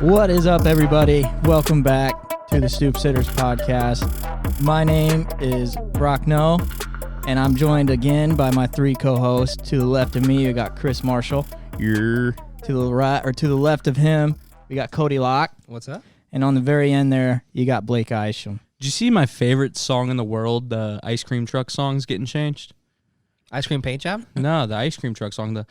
What is up, everybody? Welcome back to the Stoop Sitters podcast. My name is Brock No, and I'm joined again by my three co-hosts. To the left of me, you got Chris Marshall. You're To the right, or to the left of him, we got Cody Locke. What's up? And on the very end there, you got Blake Isham. Did you see my favorite song in the world, the ice cream truck song's getting changed? Ice cream paint job? No, the ice cream truck song,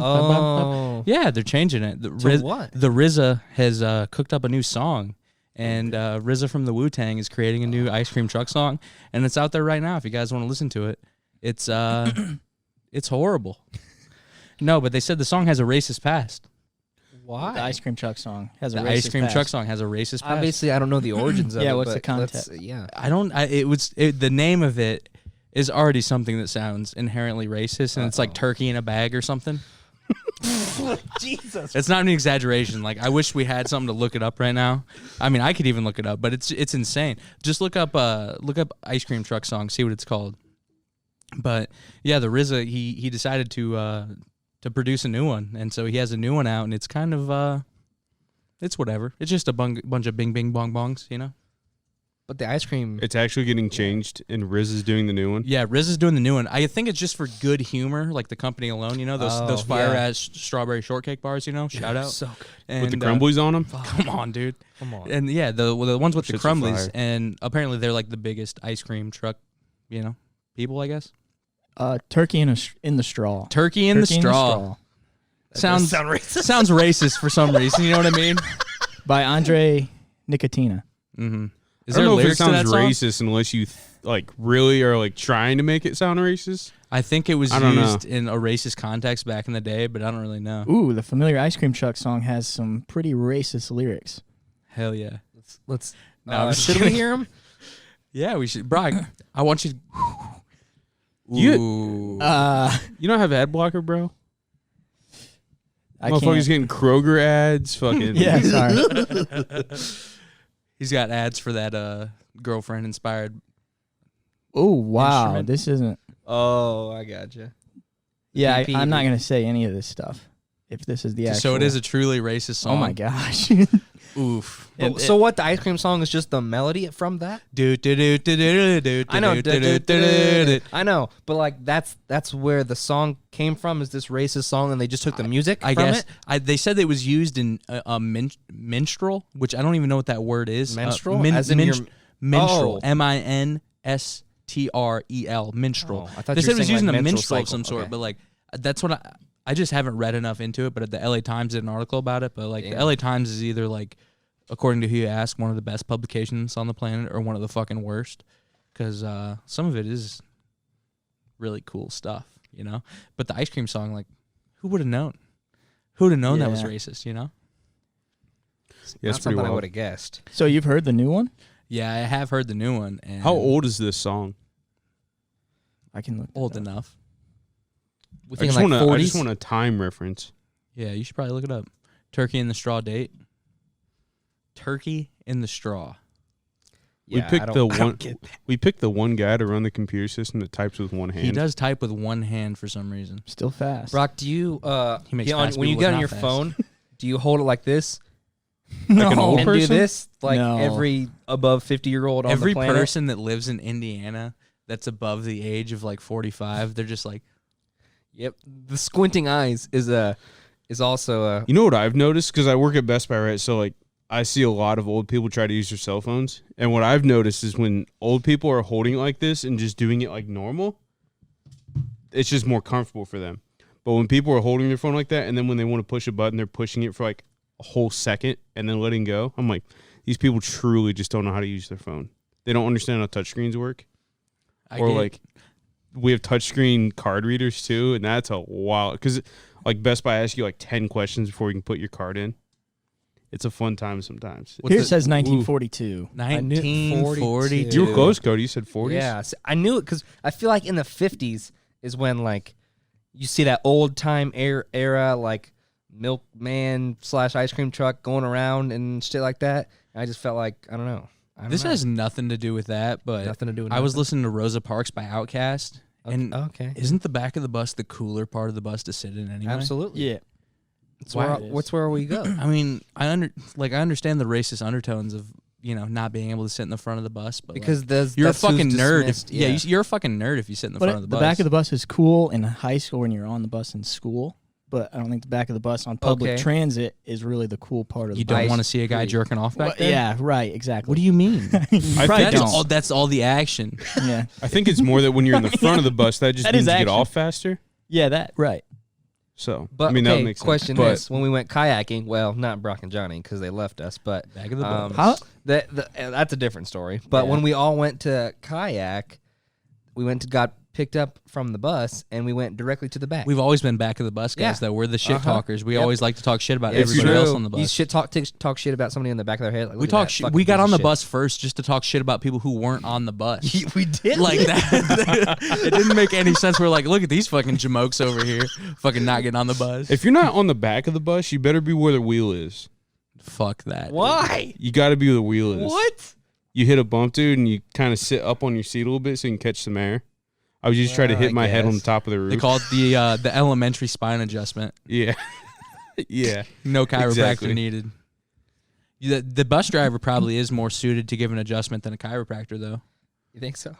Oh. yeah, they're changing it. What? The RZA has cooked up a new song, and RZA from the Wu-Tang is creating a new ice cream truck song, and it's out there right now if you guys want to listen to it. It's it's horrible. No, but they said the song has a racist past. Why? The ice cream truck song has a The racist ice cream past. truck song has a racist past. Obviously, I don't know the origins of it. Yeah, what's but the context? Yeah. The name of it is already something that sounds inherently racist, and it's like turkey in a bag or something. Jesus. It's not an exaggeration. Like, I wish we had something to look it up right now. I mean, I could even look it up, but it's insane. Just look up ice cream truck song, see what it's called. But yeah, the RZA he decided to produce a new one, and so he has a new one out, and it's kind of it's whatever. It's just a bunch of bing bing bong bongs, you know. But the ice cream. It's actually getting changed, and Riz is doing the new one. Yeah, RZA's doing the new one. I think it's just for good humor, like the company alone, you know, those fire ass strawberry shortcake bars, you know. Shout out. So good. And, With the crumblies on them? Come on, dude. Come on. And yeah, the ones with the Shits are crumblies, fire. and apparently they're like the biggest ice cream truck, you know, people, I guess. Turkey in the straw. Turkey in the straw. Sounds racist. sounds racist for some reason. You know what I mean? By Andre Nicotina. Mm-hmm. Is I there don't know if it lyrics to that sounds song? racist unless you really are like trying to make it sound racist. I think it was I don't used in a racist context back in the day, but I don't really know. Ooh, the familiar ice cream truck song has some pretty racist lyrics. Hell yeah. Let's. No, I'm just should we kidding. hear him? Yeah, we should. Brock, I want you to. You- Ooh. You don't have ad blocker, bro? I Motherfuckers can't. getting Kroger ads, fucking. Yeah, sorry. He's got ads for that girlfriend inspired. Oh, wow. Instrument. This isn't. Oh, I gotcha. Yeah, EP. I'm not going to say any of this stuff if this is the actual. So it is a truly racist song. Oh, my gosh. Oof. So what? The ice cream song is just the melody from that? I know. I know, but like that's where the song came from. Is this racist song, and they just took the music I from guess it? they said it was used in minstrel, which I don't even know what that word is. Minstrel? As in your- minstrel. Oh. minstrel. Minstrel. Oh, I thought They you said were it was saying, using like, a menstrual minstrel of cycle. some sort, Okay. but like that's what I just haven't read enough into it. But the LA Times did an article about it. But like the Damn. LA Times is either like, according to who you ask, one of the best publications on the planet or one of the fucking worst, because some of it is really cool stuff, you know. But the ice cream song, like, who would have known? Who would have known that was Yeah. racist, you know? Yeah, it's Not pretty something I wild. would have guessed. So you've heard the new one? Yeah, I have heard the new one. And How old is this song? I can look. Old that up. enough. We I thinking just, like wanna, I 40s. just want a time reference. Yeah, you should probably look it up. Turkey in the straw date. Turkey in the straw. We Yeah, picked I the don't one. get that. We picked the one guy to run the computer system that types with one hand. He does type with one hand for some reason. Still fast. Brock, do you He makes fast when you people get look on not your fast. phone, do you hold it like this Like an old and do person? this like No. every above 50-year-old on Every the planet? person that lives in Indiana that's above the age of like 45, they're just like, Yep. The squinting eyes is also a You know what I've noticed? Because I work at Best Buy, right? So, like, I see a lot of old people try to use their cell phones. And what I've noticed is when old people are holding it like this and just doing it like normal, it's just more comfortable for them. But when people are holding their phone like that, and then when they want to push a button, they're pushing it for like a whole second and then letting go. I'm like, these people truly just don't know how to use their phone. They don't understand how touchscreens work. Or like, we have touchscreen card readers too, and that's a wild, because like Best Buy asks you like 10 questions before you can put your card in. It's a fun time sometimes. Here it says 1942. 1942. You were close, Cody. You said 40s. Yeah, I knew it because I feel like in the 50s is when like you see that old time era like milkman / ice cream truck going around and shit like that. And I just felt like I don't know. This has nothing to do with that, but Nothing to do with I was nothing? listening to Rosa Parks by Outkast, and okay. isn't the back of the bus the cooler part of the bus to sit in anyway? Absolutely. Yeah. What's where we go? I mean, I understand the racist undertones of not being able to sit in the front of the bus, but Because you're a that's who's fucking nerd. dismissed, You're a fucking nerd if you sit in the front of the bus. The back of the bus is cool in high school when you're on the bus in school, but I don't think the back of the bus on public transit is really the cool part of the You bus. don't want to see a guy jerking off back there? Yeah, right, exactly. What do you mean? You probably don't. That's all the action. Yeah. I think it's more that when you're in the front of the bus, that just That means is you get action. off faster. Yeah, that, right. So, But I mean, that okay, makes question sense. is, when we went kayaking, well, not Brock and Johnny because they left us, but Back of the bus. How? that's a different story. But when we all went to kayak, got picked up from the bus and we went directly to the back. We've always been back of the bus guys, though. We're the shit talkers. We always like to talk shit about It's everybody else true. on the bus. You shit talk shit about somebody in the back of their head. Like, We look at talk. that fucking We got piece on of the shit. bus first just to talk shit about people who weren't on the bus. We did Like that. It didn't make any sense. We're like, look at these fucking jamokes over here, fucking not getting on the bus. If you're not on the back of the bus, you better be where the wheel is. Fuck that. Why? You got to be where the wheel is. What? You hit a bump, dude, and you kind of sit up on your seat a little bit so you can catch some air. I would just try to hit my head on the top of the roof. They call it the elementary spine adjustment. Yeah. Yeah. No chiropractor Exactly. needed. The bus driver probably is more suited to give an adjustment than a chiropractor, though. You think so?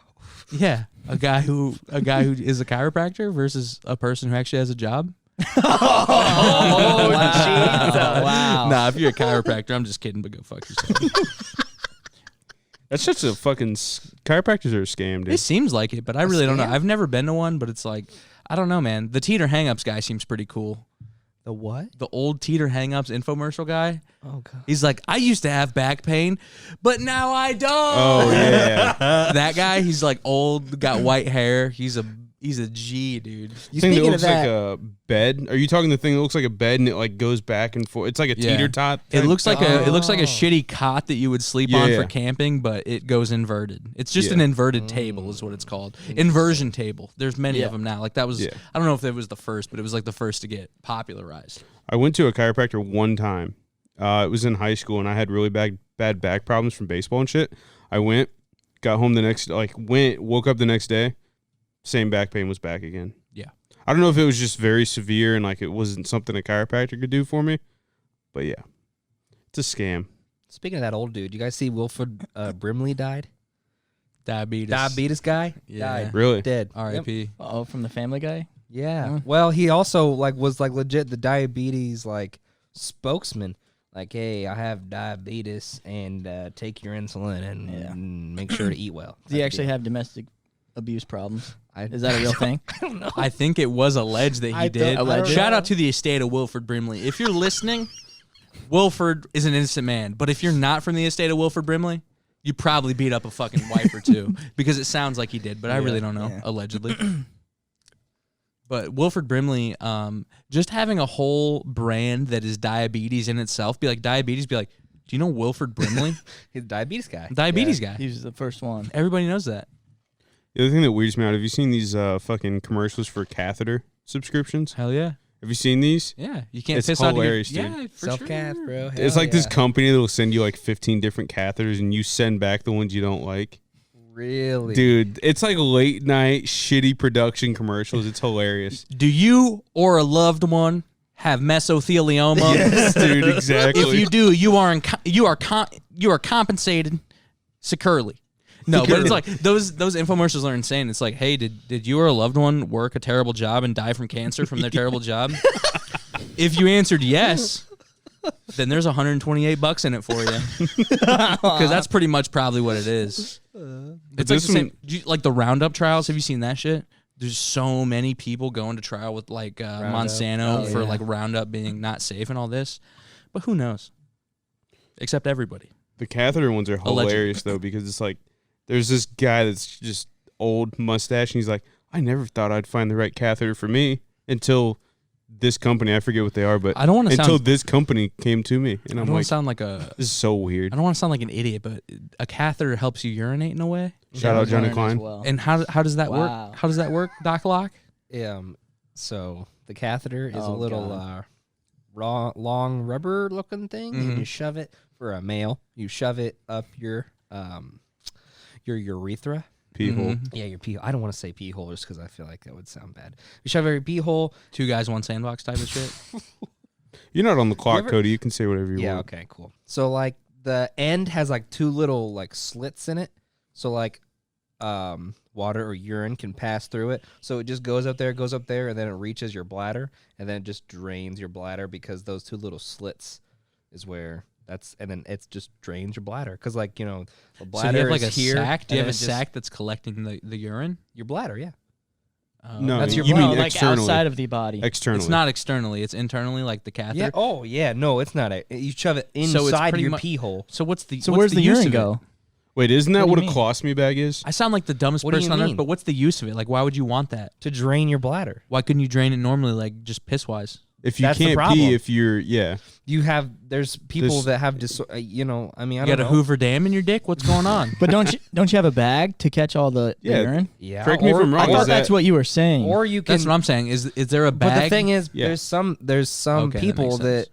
Yeah, a guy who is a chiropractor versus a person who actually has a job. Oh, Wow. Nah, if you're a chiropractor, I'm just kidding, but go fuck yourself. That's such a fucking... Chiropractors are a scam, dude. It seems like it, but I really don't know. scam? I've never been to one, but it's like, I don't know, man. The Teeter Hangups guy seems pretty cool. The what? The old Teeter Hangups infomercial guy. Oh god. He's like, I used to have back pain, but now I don't. Oh, yeah. That guy, he's like old, got white hair. He's a G, dude. You Thing that speaking of looks that, like a bed. Are you talking the thing that looks like a bed and it like goes back and forth? It's like a teeter tot. It looks like a Oh. shitty cot that you would sleep Yeah, on yeah. for camping, but it goes inverted. It's just Yeah. an inverted table, is what it's called. Inversion table. There's many of them now. Like that was, Yeah. I don't know if it was the first, but it was like the first to get popularized. I went to a chiropractor one time. It was in high school, and I had really bad back problems from baseball and shit. I went, got home the next, woke up the next day, same back pain was back again. Yeah. I don't know if it was just very severe and like it wasn't something a chiropractor could do for me, but yeah, it's a scam. speaking of that old dude, you guys see Wilford Brimley died? Diabetes. Guy? Yeah. Died. Really? Dead. R.I.P. Oh, from the Family Guy? Yeah. Huh. Well, he also was legit the diabetes spokesman. Like, hey, I have diabetes and take your insulin and make sure to eat well. Does he actually have domestic abuse problems? I- Is that a real thing? I don't know. I think it was alleged that he did. I don't Shout know. out to the estate of Wilford Brimley. If you're listening, Wilford is an innocent man. But if you're not from the estate of Wilford Brimley, you probably beat up a fucking wife or two because it sounds like he did, but I really don't know. Yeah. Allegedly. But Wilford Brimley, just having a whole brand that is diabetes in itself, be like, do you know Wilford Brimley? He's a diabetes guy. Diabetes guy. He was the first one. Everybody knows that. The other thing that weirds me out, have you seen these fucking commercials for catheter subscriptions? Hell yeah. Have you seen these? Yeah. You can't It's piss out hilarious, dude. Yeah, for Self-cath, sure. bro. It's like this company that'll send you like 15 different catheters and you send back the ones you don't like. Really? Dude, it's like late night shitty production commercials. It's hilarious. Do you or a loved one have mesothelioma? Yes, dude, exactly. If you do, you are compensated securely. No, but it's like those infomercials are insane. It's like, hey, did you or a loved one work a terrible job and die from cancer from their terrible job? If you answered yes, then there's $128 in it for you, because that's pretty much probably what it is. It's like this the same, like the Roundup trials. Have you seen that shit? There's so many people going to trial with like Monsanto for like Roundup being not safe and all this, but who knows? Except everybody. The catheter ones are Allegedly. hilarious though, because it's like there's this guy that's just old mustache and he's like, I never thought I'd find the right catheter for me until this company. I forget what they are, but I don't want to until sound. this company came to me, and I I'm don't want like, to sound like a. this is so I weird. don't want to sound like an idiot, but a catheter helps you urinate in a way. Shout out Johnny Klein. And how does that Wow. work? How does that work, Doc Locke? So the catheter is a Oh, little long rubber looking thing, and Mhm. you shove it for a male. You shove it up your urethra. Pee hole. Mhm. Yeah, your pee. I don't want to say pee hole just because I feel like that would sound bad. You shove it in your pee hole. 2 guys, 1 sandbox type of shit. You're not on the clock, ever- Cody. You can say whatever you Yeah, want. okay, cool. So like the end has like two little like slits in it. So like water or urine can pass through it. So it just goes up there, and then it reaches your bladder, and then it just drains your bladder because those two little slits is where and then it just drains your bladder because the So bladder do you have like is a here. sack? Do you and have a then sack that's collecting the urine? Your bladder, yeah. No, That's your you mean like externally. outside of the body. Externally. It's not externally. It's internally, like the catheter. Yeah. Oh, yeah. No, it's not. You shove it So it's inside pretty your mu- pee hole. So what's the So what's where's the use urine of it? go? Wait, isn't that What what do a you mean? colostomy bag is? I sound like the dumbest What do person you on earth, mean? but what's the use of it? Like, why would you want that? To drain your bladder. Why couldn't you drain it normally, like just piss wise? If you That's the can't problem. pee, if you're there's There's people This- that have I You don't got a know. Hoover Dam in your dick? What's going on? But don't you have a bag to catch all the Yeah. urine? Yeah. Correct me if I'm I wrong. thought Is that's that- what you were saying. Or you can. That's what I'm saying. Is there a bag? But the thing is, Yeah. there's some Okay, that people makes that sense.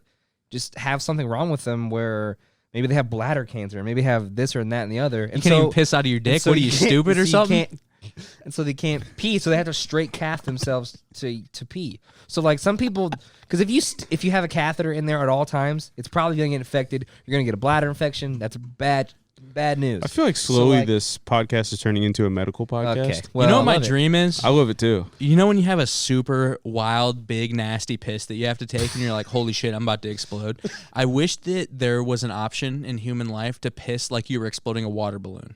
just have something wrong with them where maybe they have bladder cancer, maybe have this or that and the other. you And can't so, even piss out of your and dick. so What are you can't- stupid so or you something? can't- and so they can't pee, so they have to straight cath themselves to pee. So like some people, because if you have a catheter in there at all times, it's probably gonna get infected. You're gonna get a bladder infection. That's bad news. I feel like slowly like- this podcast is turning into a medical podcast. Okay, You know what my love it. dream is? I love it too. You know when you have a super wild, big, nasty piss that you have to take and you're like, holy shit, I'm about to explode. I wish that there was an option in human life to piss like you were exploding a water balloon.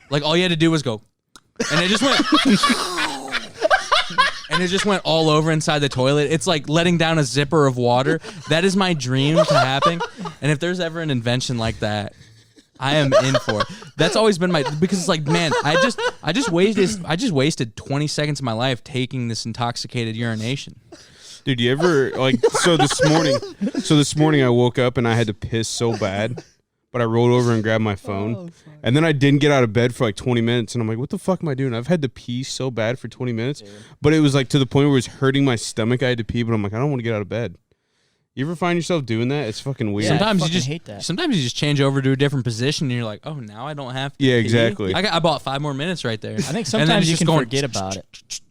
Like all you had to do was go, and it just went, and it just went all over inside the toilet. It's like letting down a zipper of water. That is my dream to happen. And if there's ever an invention like that, I am in for it. That's always been because it's like, man, I just wasted 20 seconds of my life taking this intoxicated urination. Dude, you ever so this morning I woke up and I had to piss so bad, but I rolled over and grabbed my phone. And then I didn't get out of bed for like 20 minutes and I'm like, what the fuck am I doing? I've had to pee so bad for 20 minutes. But it was like to the point where it was hurting my stomach. I had to pee, but I'm like, I don't want to get out of bed. You ever find yourself doing that? It's fucking weird. Yeah. Sometimes you fucking just hate that. sometimes you just change over to a different position and you're like, oh, now I don't have to. Yeah, pee. exactly. I bought 5 more minutes right there. I think And then sometimes it's you just can going forget about it.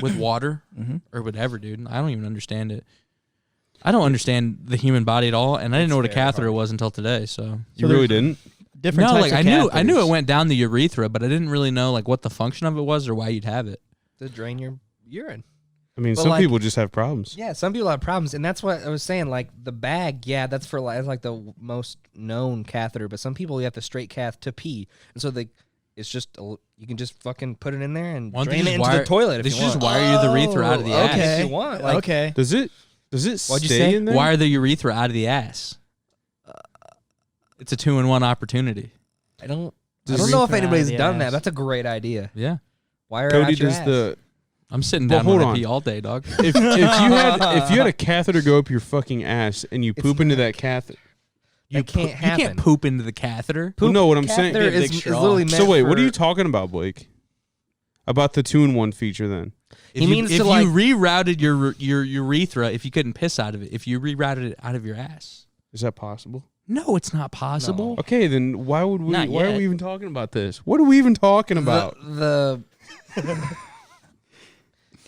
with water or whatever, dude. I don't even understand it. I don't understand the human body at all, and I didn't know what a catheter was until today. So You really didn't? Different no, types like of I knew catheters. it went down the urethra, but I didn't really know like what the function of it was or why you'd have it. To drain your urine. I mean, But some like- people just have problems. Yeah, some people have problems, and that's what I was saying. Like the bag, yeah, that's for that's like the most known catheter. But some people you have to straight cath to pee, and so it's just you can just fucking put it in there and Why don't they drain it just into the toilet if They you should want. just wire you the urethra out of the ass. If you want, like, okay. Does it What'd you stay say? in there? Wire the urethra out of the ass. It's a 2-in-1 opportunity. I don't Does know if urethra out of anybody's the done that. ass. That's a great idea. Yeah, Wire Cody out your does ass. the I'm sitting Well, down hold when I on. pee all day, dog. if you had a catheter go up your fucking ass and you poop into that catheter. That can't happen. You can't poop into the catheter. Well, no, what I'm saying. Catheter Yeah, is, big is straw. literally meant So wait, what for- are you talking about, Blake? About the 2-in-1 feature then? If He you, means if to, you like- rerouted your urethra, if you couldn't piss out of it, if you rerouted it out of your ass. Is that possible? No, it's not possible. Okay, then why would we? Not Why are yet. we even talking about this? What are we even talking about? the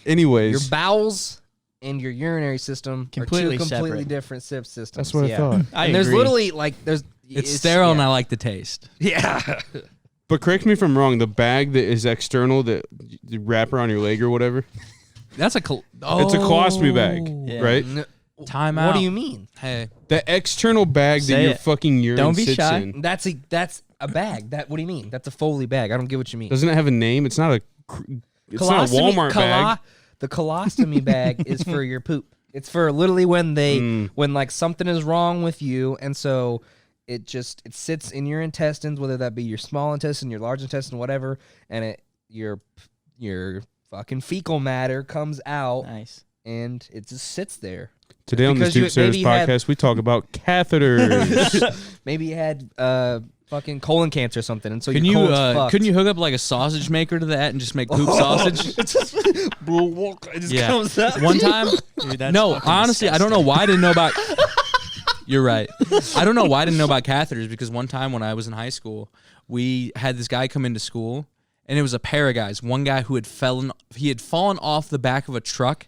Anyways, your bowels and your urinary system Completely are two completely separate. different systems. that's what yeah. I thought. I And there's agree. literally like It's sterile and yeah. I like the taste. Yeah. But correct me if I'm wrong. The bag that is external, that you wrap around your leg or whatever, That's a it's a colostomy bag, Yeah. right? Time What out. do you mean? Hey, The external bag that Say your it. fucking urine Don't be sits shy. in. That's a bag. What do you mean? That's a Foley bag. I don't get what you mean. Doesn't it have a name? It's not a. It's not a Walmart bag. The colostomy bag is for your poop. It's for literally when when like something is wrong with you, and so it sits in your intestines, whether that be your small intestine, your large intestine, whatever, and your fucking fecal matter comes out, Nice. and it just sits there. Today on the Because you- Stoop Service maybe you had- podcast, we talk about catheters. Maybe you had fucking colon cancer or something, and so can your you colon's fucked. couldn't you hook up like a sausage maker to that and just make poop sausage? It just Yeah. comes out. One time, Dude, that's no, fucking honestly, I don't know why I didn't know about. You're right. I don't know why I didn't know about catheters because one time when I was in high school, we had this guy come into school, and it was a pair of guys. One guy who had fallen off the back of a truck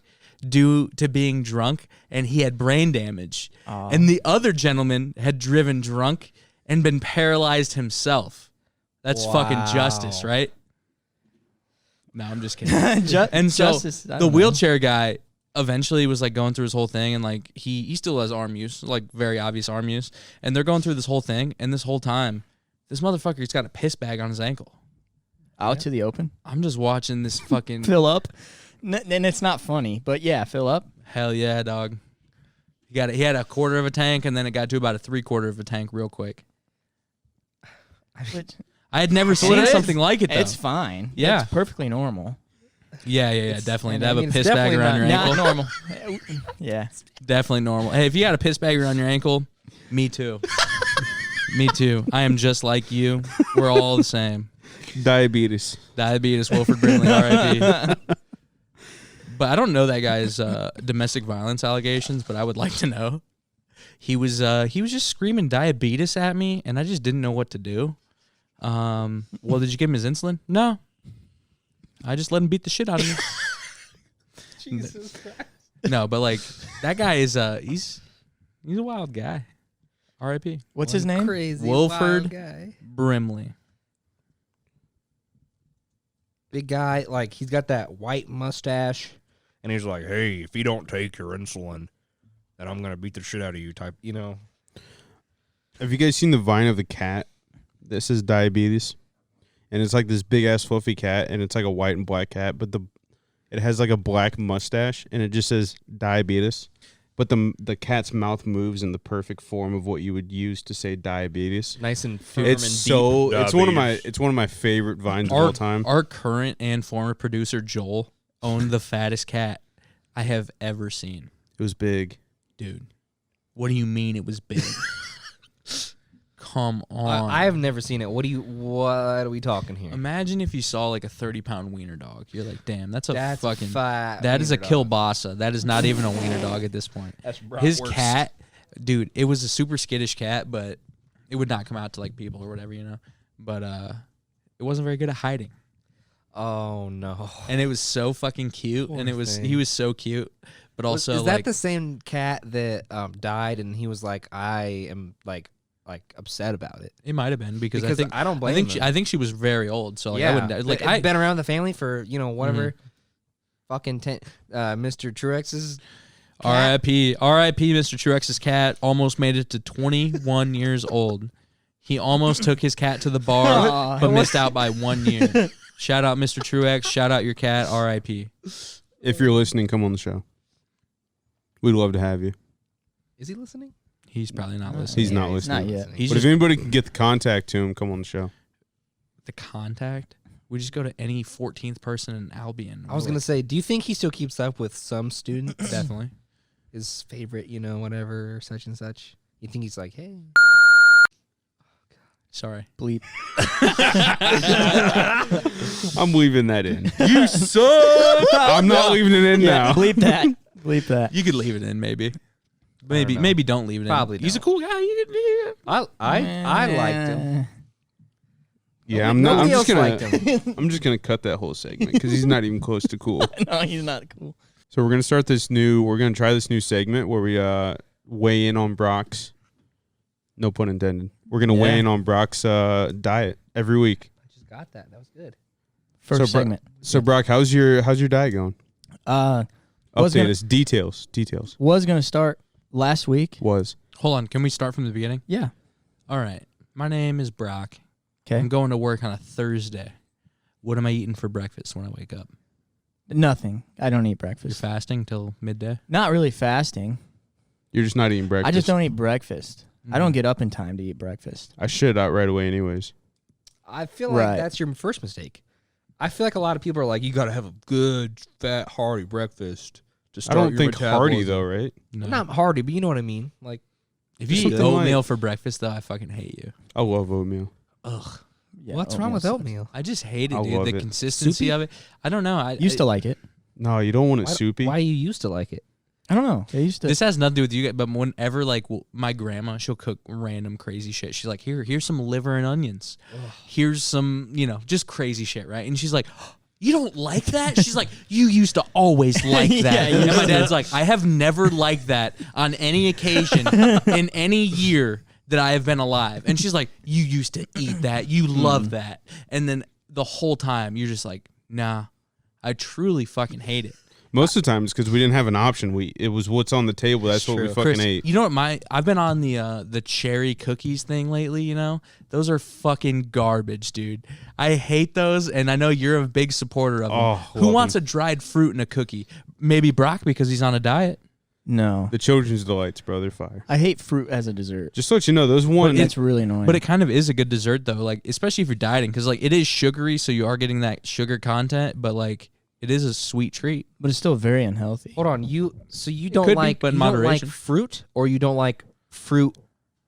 due to being drunk, and he had brain damage. Aw. And the other gentleman had driven drunk and been paralyzed himself. That's fucking justice, Wow. right? No, I'm just kidding. And so Justice, I the don't know. wheelchair guy eventually was like going through his whole thing, and like he still has arm use, like very obvious arm use, and they're going through this whole thing, and this whole time, this motherfucker's got a piss bag on his ankle. Out to the open. I'm just watching this fucking Fill up. And it's not funny, but yeah, fill up. hell yeah, dog. He had a quarter of a tank, and then it got to about a 3/4 of a tank real quick. I had never seen it is. something like it though. It's fine. Yeah. It's perfectly normal. Yeah, definitely. To I have mean, a it's piss bag definitely around your not ankle. normal. Yeah. Definitely normal. Hey, if you got a piss bag around your ankle, me too. Me too. I am just like you. We're all the same. Diabetes. Diabetes, Wilford Brimley, R.I.P. But I don't know that guy's domestic violence allegations, but I would like to know. He was just screaming diabetes at me, and I just didn't know what to do. Well, did you give him his insulin? No. I just let him beat the shit out of me. Jesus Christ. No, but like that guy is he's a wild guy. R.I.P. What's his name? Crazy Wilford wild guy. Brimley. Big guy, like he's got that white mustache, and he's like, "Hey, if you don't take your insulin, then I'm gonna beat the shit out of you." Type, you know. Have you guys seen the vine of the cat that says diabetes? And it's like this big ass fluffy cat, and it's like a white and black cat, but it has like a black mustache, and it just says diabetes. But the cat's mouth moves in the perfect form of what you would use to say diabetes. Nice and firm It's and so deep. it's one of my favorite vines of all time. Our current and former producer Joel owned the fattest cat I have ever seen. It was big. Dude, what do you mean it was big? Come on. I have never seen it. What are we talking here? Imagine if you saw like a 30-pound wiener dog. You're like, damn, that's a That's fucking fat that is a wiener dog. kielbasa. That is not even a wiener dog at this point. That's His bratwurst. cat, dude, it was a super skittish cat, but it would not come out to like people or whatever, you know. But it wasn't very good at hiding. Oh no. And it was so fucking cute, Poor and he thing. was so cute, but also Is that like the same cat that died, and he was like, "I am like upset about it," it might have been because because I don't blame him. think she was very old, so like I wouldn't like It's been around the family for whatever. Fucking Mr. Truex's cat. R.I.P. Mr. Truex's cat almost made it to 21 years old. He almost took his cat to the bar, Aw. but missed out by 1 year. Shout out Mr. Truex. Shout out your cat. R.I.P. If you're listening, come on the show. We'd love to have you. Is he listening? He's probably not No. listening. He's not listening. Not yet. He's But just if anybody can get the contact to him, come on the show. the contact. We just go to any 14th person in Albion. I was gonna say, do you think he still keeps up with some students? definitely. His favorite, whatever, such and such. You think he's like, hey? Sorry. Bleep. I'm leaving that in. You suck. I'm not leaving it in now. Bleep that. Bleep that. You could leave it in, maybe. know. Maybe don't leave it Probably in. He's a don't. cool guy. You could leave it. I liked him. Yeah, I'm not. I'm Nobody just else gonna. liked him. I'm just gonna cut that whole segment because he's not even close to cool. No, he's not cool. So we're gonna start this new. We're gonna try this new segment where we weigh in on Brock's. No pun intended. We're gonna weigh Yeah. in on Brock's diet every week. I just got that. That was good. First So, segment. So Brock, how's your diet going? Was Update gonna- us. Details. Was gonna start last week. Was. Hold on. Can we start from the beginning? Yeah. All right. My name is Brock. Okay. I'm going to work on a Thursday. What am I eating for breakfast when I wake up? Nothing. I don't eat You're breakfast. fasting till midday? Not really fasting. You're just not eating breakfast. I just don't eat breakfast. I Mm. don't get up in time to eat breakfast. I shit out right away, anyways. I feel like Right. that's your first mistake. I feel like a lot of people are like, you got to have a good, fat, hearty breakfast to I start don't your think hearty metabolism. though, right? No. Not hearty, but you know what I mean. Like, If you eat Something oatmeal like- for breakfast, though, I fucking hate you. I love oatmeal. Ugh. Yeah, what's wrong with sucks. oatmeal? I just hate it, I dude. love The it. consistency Soupy? of it. I don't know. I Used to like it. No, you don't want it Why, soupy. why you used to like it? I don't know. I used to. This has nothing to do with you guys, but whenever like my grandma, she'll cook random crazy shit. She's like, here's some liver and onions. Here's some, just crazy shit, right? And she's like, you don't like that? She's like, you used to always like that. Yeah, and my dad's like, I have never liked that on any occasion in any year that I have been alive. And she's like, you used to eat that. You love that. And then the whole time you're just like, nah, I truly fucking hate it. Most of the time it's because we didn't have an option. It was what's on the table. That's what we fucking Chris, ate. You know what? I've been on the cherry cookies thing lately. You know, those are fucking garbage, dude. I hate those, and I know you're a big supporter of them. Oh, Who wants a dried fruit in a cookie? Maybe Brock because he's on a diet. No. The children's delights, bro. They're fire. I hate fruit as a dessert. Just to let you know, those one. It's really annoying. But it kind of is a good dessert though, like especially if you're dieting, because like it is sugary, so you are getting that sugar content, but like it is a sweet treat. But it's still very unhealthy. Hold on, you could don't be, like but in you don't like moderation. fruit, or you don't like fruit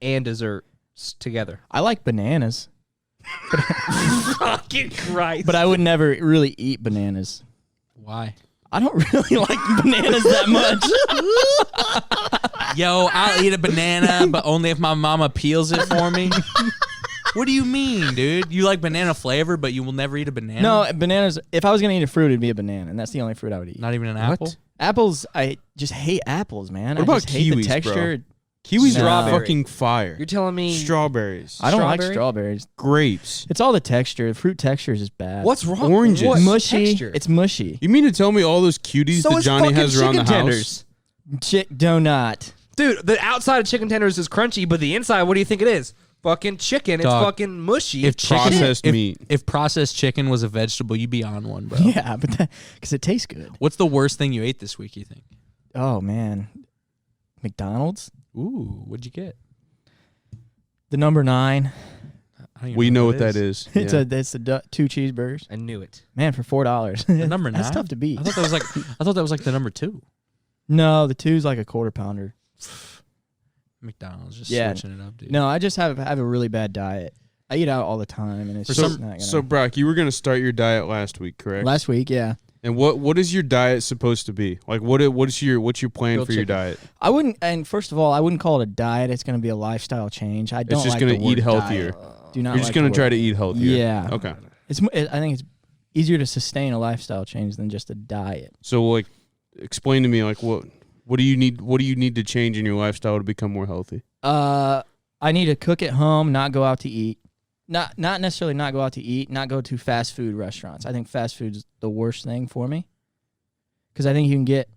and desserts together? I like bananas, Fucking Christ! but I would never really eat bananas. Why? I don't really like bananas that much. Yo, I'll eat a banana, but only if my mama peels it for me. What do you mean, dude? You like banana flavor, but you will never eat a banana? No, bananas. If I was gonna eat a fruit, it'd be a banana, and that's the only fruit I would eat. Not even an apple? Apples, I just hate apples, man. What I about just hate the kiwis, bro? texture. Kiwis No. are fucking fire. You're telling me Strawberries, I don't like Strawberry? strawberries. grapes. It's all the texture. The fruit texture is just bad. what's wrong? Oranges. What mushy? texture? It's mushy. You mean to tell me all those cuties so that is Johnny fucking has around the chicken house? tenders. Chick donut. Dude, the outside of chicken tenders is crunchy, but the inside, what do you think it is? Fucking chicken. Dog. It's fucking mushy. If chicken, Processed if, meat. If processed chicken was a vegetable, you'd be on one, bro. Yeah, but because it tastes good. What's the worst thing you ate this week, you think? Oh man, McDonald's. Ooh, what'd you get? The number 9. I don't even We know what it that is. It's Yeah. a 2 cheeseburgers. I knew it. Man, for $4. The number 9? That's tough to beat. I thought that was like the number 2. No, the 2's like a quarter pounder. McDonald's just Yeah. switching it up, dude. No, I just have a really bad diet. I eat out all the time, and it's For just some- not gonna. So, Brock, you were going to start your diet last week, correct? last week, yeah, And what is your diet supposed to be? Like, what's your plan Grilled for your chicken. diet? I wouldn't. And first of all, I wouldn't call it a diet. It's going to be a lifestyle change. I don't. just like gonna the word eat healthier. diet. Do not. You're just like going the to try word. to eat healthier. Yeah. Okay. I think it's easier to sustain a lifestyle change than just a diet. So, like, explain to me, like, what do you need? What do you need to change in your lifestyle to become more healthy? I need to cook at home, not go out to eat. Not necessarily not go out to eat, not go to fast food restaurants. I think fast food's the worst thing for me. Because I think you can get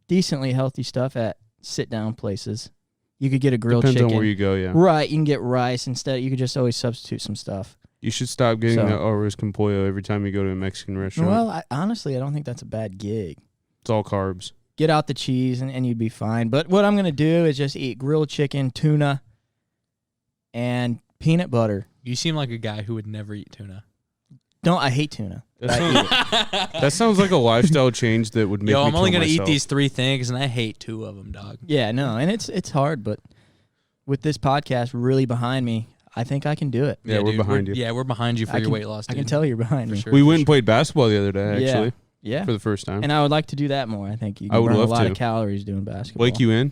decently healthy stuff at sit-down places. You could get a grilled Depends chicken. on where you go, yeah. Right, you can get rice instead. You could just always substitute some stuff. You should stop getting So- the arroz con pollo every time you go to a Mexican restaurant. Well, honestly, I don't think that's a bad gig. It's all carbs. Get out the cheese and you'd be fine. But what I'm going to do is just eat grilled chicken, tuna, and peanut butter. You seem like a guy who would never eat tuna. I hate tuna. That sounds like a lifestyle change that would make Yo, me I'm only kill gonna eat myself. these 3 things, and I hate 2 of them, dog. Yeah, no, and it's hard, but with this podcast really behind me, I think I can do it. Yeah, we're dude, behind you. Yeah, we're behind you for I your can- weight loss. I Dude. can tell you're behind For me. sure. We went and played basketball the other day, actually, Yeah. for the first time. And I would like to do that more. I think you I can would burn a love lot to. of calories doing basketball. Blake, you in?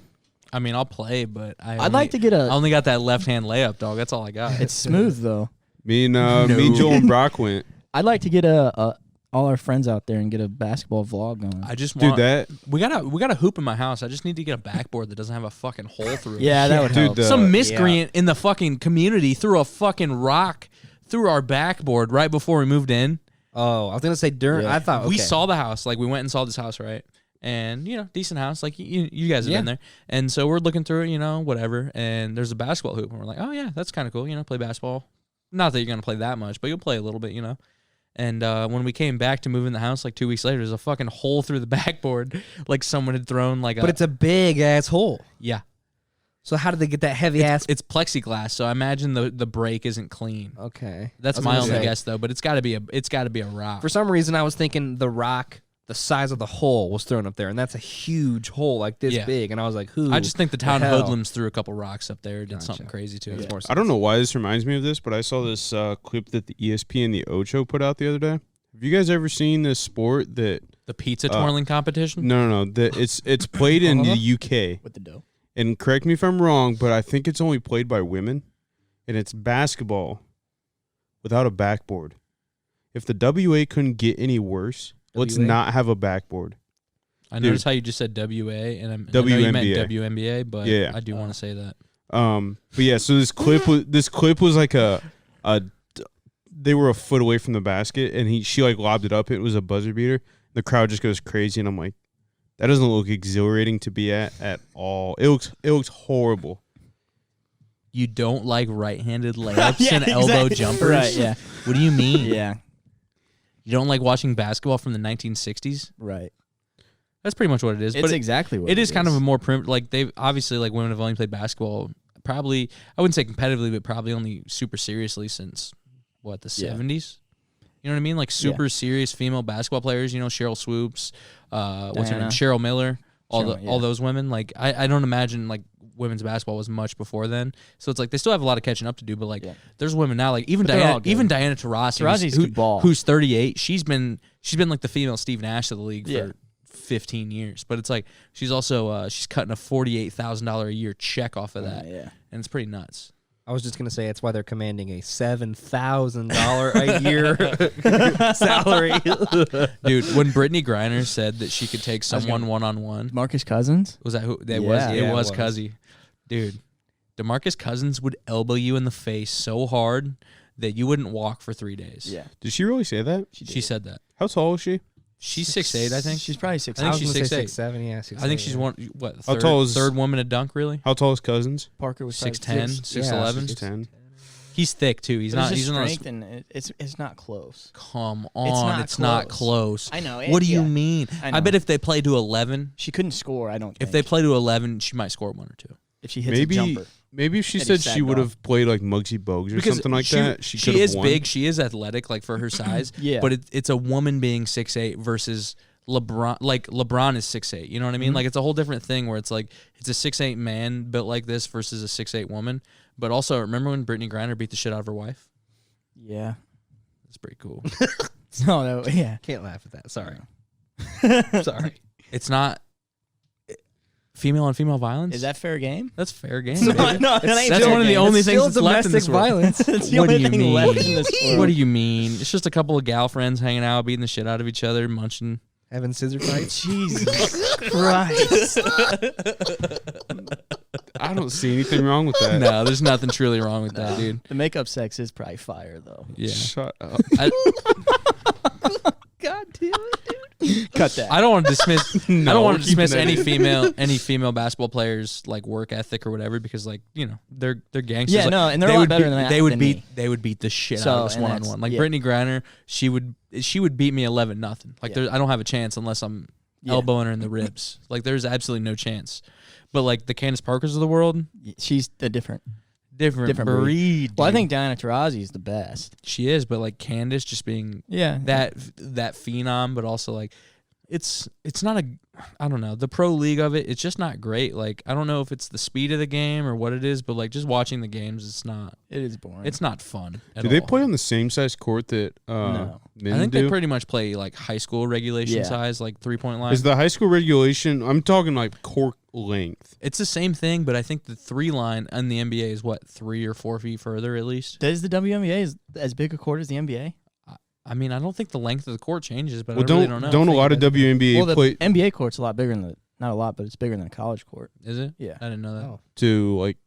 I mean, I'll play, but I'd like to get I a. only got that left hand layup, dog. That's all I got. It's smooth though. Me, Joel, and Brock went. I'd like to get all our friends out there and get a basketball vlog going. I just Dude, want. that We got a hoop in my house. I just need to get a backboard that doesn't have a fucking hole through it. Yeah, that would Dude, help. the- Some miscreant in the fucking community threw a fucking rock through our backboard right before we moved in. Oh, I was gonna say during. Yeah. I thought We okay. saw the house. Like, we went and saw this house, right? And, decent house. Like, you guys have Yeah. been there. And so we're looking through it, whatever. And there's a basketball hoop. And we're like, oh, yeah, that's kind of cool. Play basketball. Not that you're going to play that much, but you'll play a little bit, And when we came back to move in the house, like 2 weeks later, there's a fucking hole through the backboard. Like someone had thrown like But it's a big ass hole. Yeah. So how did they get that heavy ass? It's plexiglass, so I imagine the break isn't clean. Okay, That's I was my gonna only say, guess though, but it's got to be a rock. For some reason, I was thinking the rock, the size of the hole, was thrown up there, and that's a huge hole, like this Yeah. big. And I was like, "Who?" I just think the town hell? hoodlums threw a couple rocks up there, did Gotcha. something crazy to Makes it. more sense. I don't know why this reminds me of this, but I saw this clip that the ESPN and the Ocho put out the other day. Have you guys ever seen this sport that? The pizza twirling competition? No. That it's played in the UK. with the dough. And correct me if I'm wrong, but I think it's only played by women, and it's basketball without a backboard. if the WA couldn't get any worse, let's WA? not have a backboard. I noticed how you just said WA, and I know you meant WNBA, but Yeah. I do want to say that. But yeah, so this clip was like they were a foot away from the basket, and she like lobbed it up. It was a buzzer beater. The crowd just goes crazy, and I'm like, that doesn't look exhilarating to be at all. It looks horrible. You don't like right-handed layups Yeah, and elbow exactly. jumpers? Right, yeah. What do you mean? Yeah. You don't like watching basketball from the 1960s? Right. That's pretty much what it is. It's but exactly what it is kind of a more like they've obviously like women have only played basketball probably I wouldn't say competitively, but probably only super seriously since the 70s. You know what I mean? Like super serious female basketball players. You know, Cheryl Swoops, what's her name, Cheryl Miller, all those women. Like I don't imagine like women's basketball was much before then. So it's like they still have a lot of catching up to do. But like there's women now, like even Diana Taurasi, who's 38. She's been like the female Steve Nash of the league for 15 years, but it's like she's also she's cutting a $48,000 a year check off of that, and it's pretty nuts. I was just gonna say it's why they're commanding a $7,000 a year salary. Dude, when Brittany Griner said that she could take someone one-on-one, Marcus Cousins? was that who that Yeah. was? Yeah, It it was was. Cuzzy. Dude, DeMarcus Cousins would elbow you in the face so hard that you wouldn't walk for 3 days. Yeah. Did she really say that? She said that. How tall is she? She's 6'8", I think. She's probably 6'8". I think she's 6'8". 6'7", yeah, 6'8", I think she's yeah. one. How tall is- third woman to dunk? Really? How tall is Cousins? Parker was 6'10", 6'11". 6'10". He's thick too. He's not. He's not. strength, and it's not close. Come on, it's not close. I know. What do you mean? I know. I bet if they play to 11, She couldn't score, I don't think. if they play to 11, she might score one or two. if she hits a jumper. Maybe if she Eddie said she sagged would off. have played like Muggsy Bogues or Because something like that, she could is have won. big. She is athletic, like for her size. Yeah. But it's a woman being 6'8" versus LeBron. Like LeBron is 6'8". You know what I mean? Like it's a whole different thing where it's like it's a 6'8" man built like this versus a 6'8" woman. But also, remember when Brittany Griner beat the shit out of her wife? Yeah. That's pretty cool. No, yeah. Can't laugh at that. Sorry. Sorry. It's not female on female violence. Is that fair game? That's fair game. No, baby. no, that ain't That's fair one of the game. only It's things still that's left in this domestic world. violence. It's the What only do you thing mean? left in this world. What do you mean? It's just a couple of gal friends hanging out, beating the shit out of each other, munching. Having scissor fights. Jesus Christ. I don't see anything wrong with that. No, there's nothing truly wrong with that, dude. The makeup sex is probably fire, though. Yeah. Shut up. God damn it, dude. Cut that. I don't want to dismiss. I don't want to keeping dismiss that any female basketball players like work ethic or whatever because like they're gangsters. Yeah, Like, no, and they're a they lot would better beat, than that they would than beat me. they would beat the shit So, out of us and one on that's- one. Like yeah. Brittany Griner, she would beat me 11-0. Like Yeah. I don't have a chance unless I'm elbowing her in the ribs. Like there's absolutely no chance. But like the Candace Parkers of the world, She's a different different breed. Well, I dude. think Diana Taurasi is the best. she is, but like Candace just being Yeah. that phenom, but also like it's not a I don't know the pro league of it. It's just not great. Like I don't know if it's the speed of the game or what it is, but like just watching the games, It is boring. it's not fun. At Do they all. play on the same size court that No. men I think do? they pretty much play like high school regulation Yeah. size, like 3-point line. Is the high school regulation? I'm talking like court length. It's the same thing, but I think the 3 line in the NBA is what 3 or 4 feet further at least. Does the WNBA is as big a court as the NBA? I mean, I don't think the length of the court changes, but Well, I really don't know. don't a lot of WNBA Well, the play NBA court's a lot bigger than not a lot, but it's bigger than a college court. Is it? Yeah. I didn't know that. Oh. to like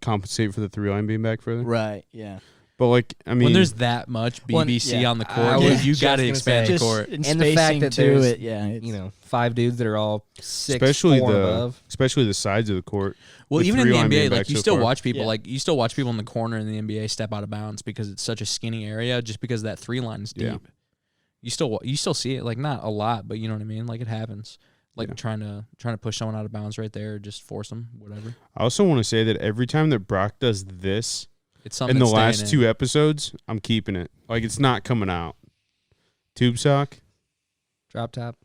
compensate for the 3 line being back further? Right. Yeah. But like, I mean, When there's that much Well, BBC yeah. on the I court, was you just got to gonna expand say- the court. And And the fact that to there's, it, yeah. It's, 5 dudes that are all 6'4" especially and the above. especially the sides of the court. Well, with even in the 3 line being NBA, like back you so still far. watch people, Yeah. like you still watch people in the corner in the NBA step out of bounds because it's such a skinny area, just because that 3 line is deep. Yeah. You still see it, like not a lot, but you know what I mean. Like it happens. Like Yeah. trying to push someone out of bounds right there, just force them, whatever. I also want to say that every time that Brock does this It's something in the that's last staying 2 episodes, I'm keeping it. Like it's not coming out. Tube sock. Drop top.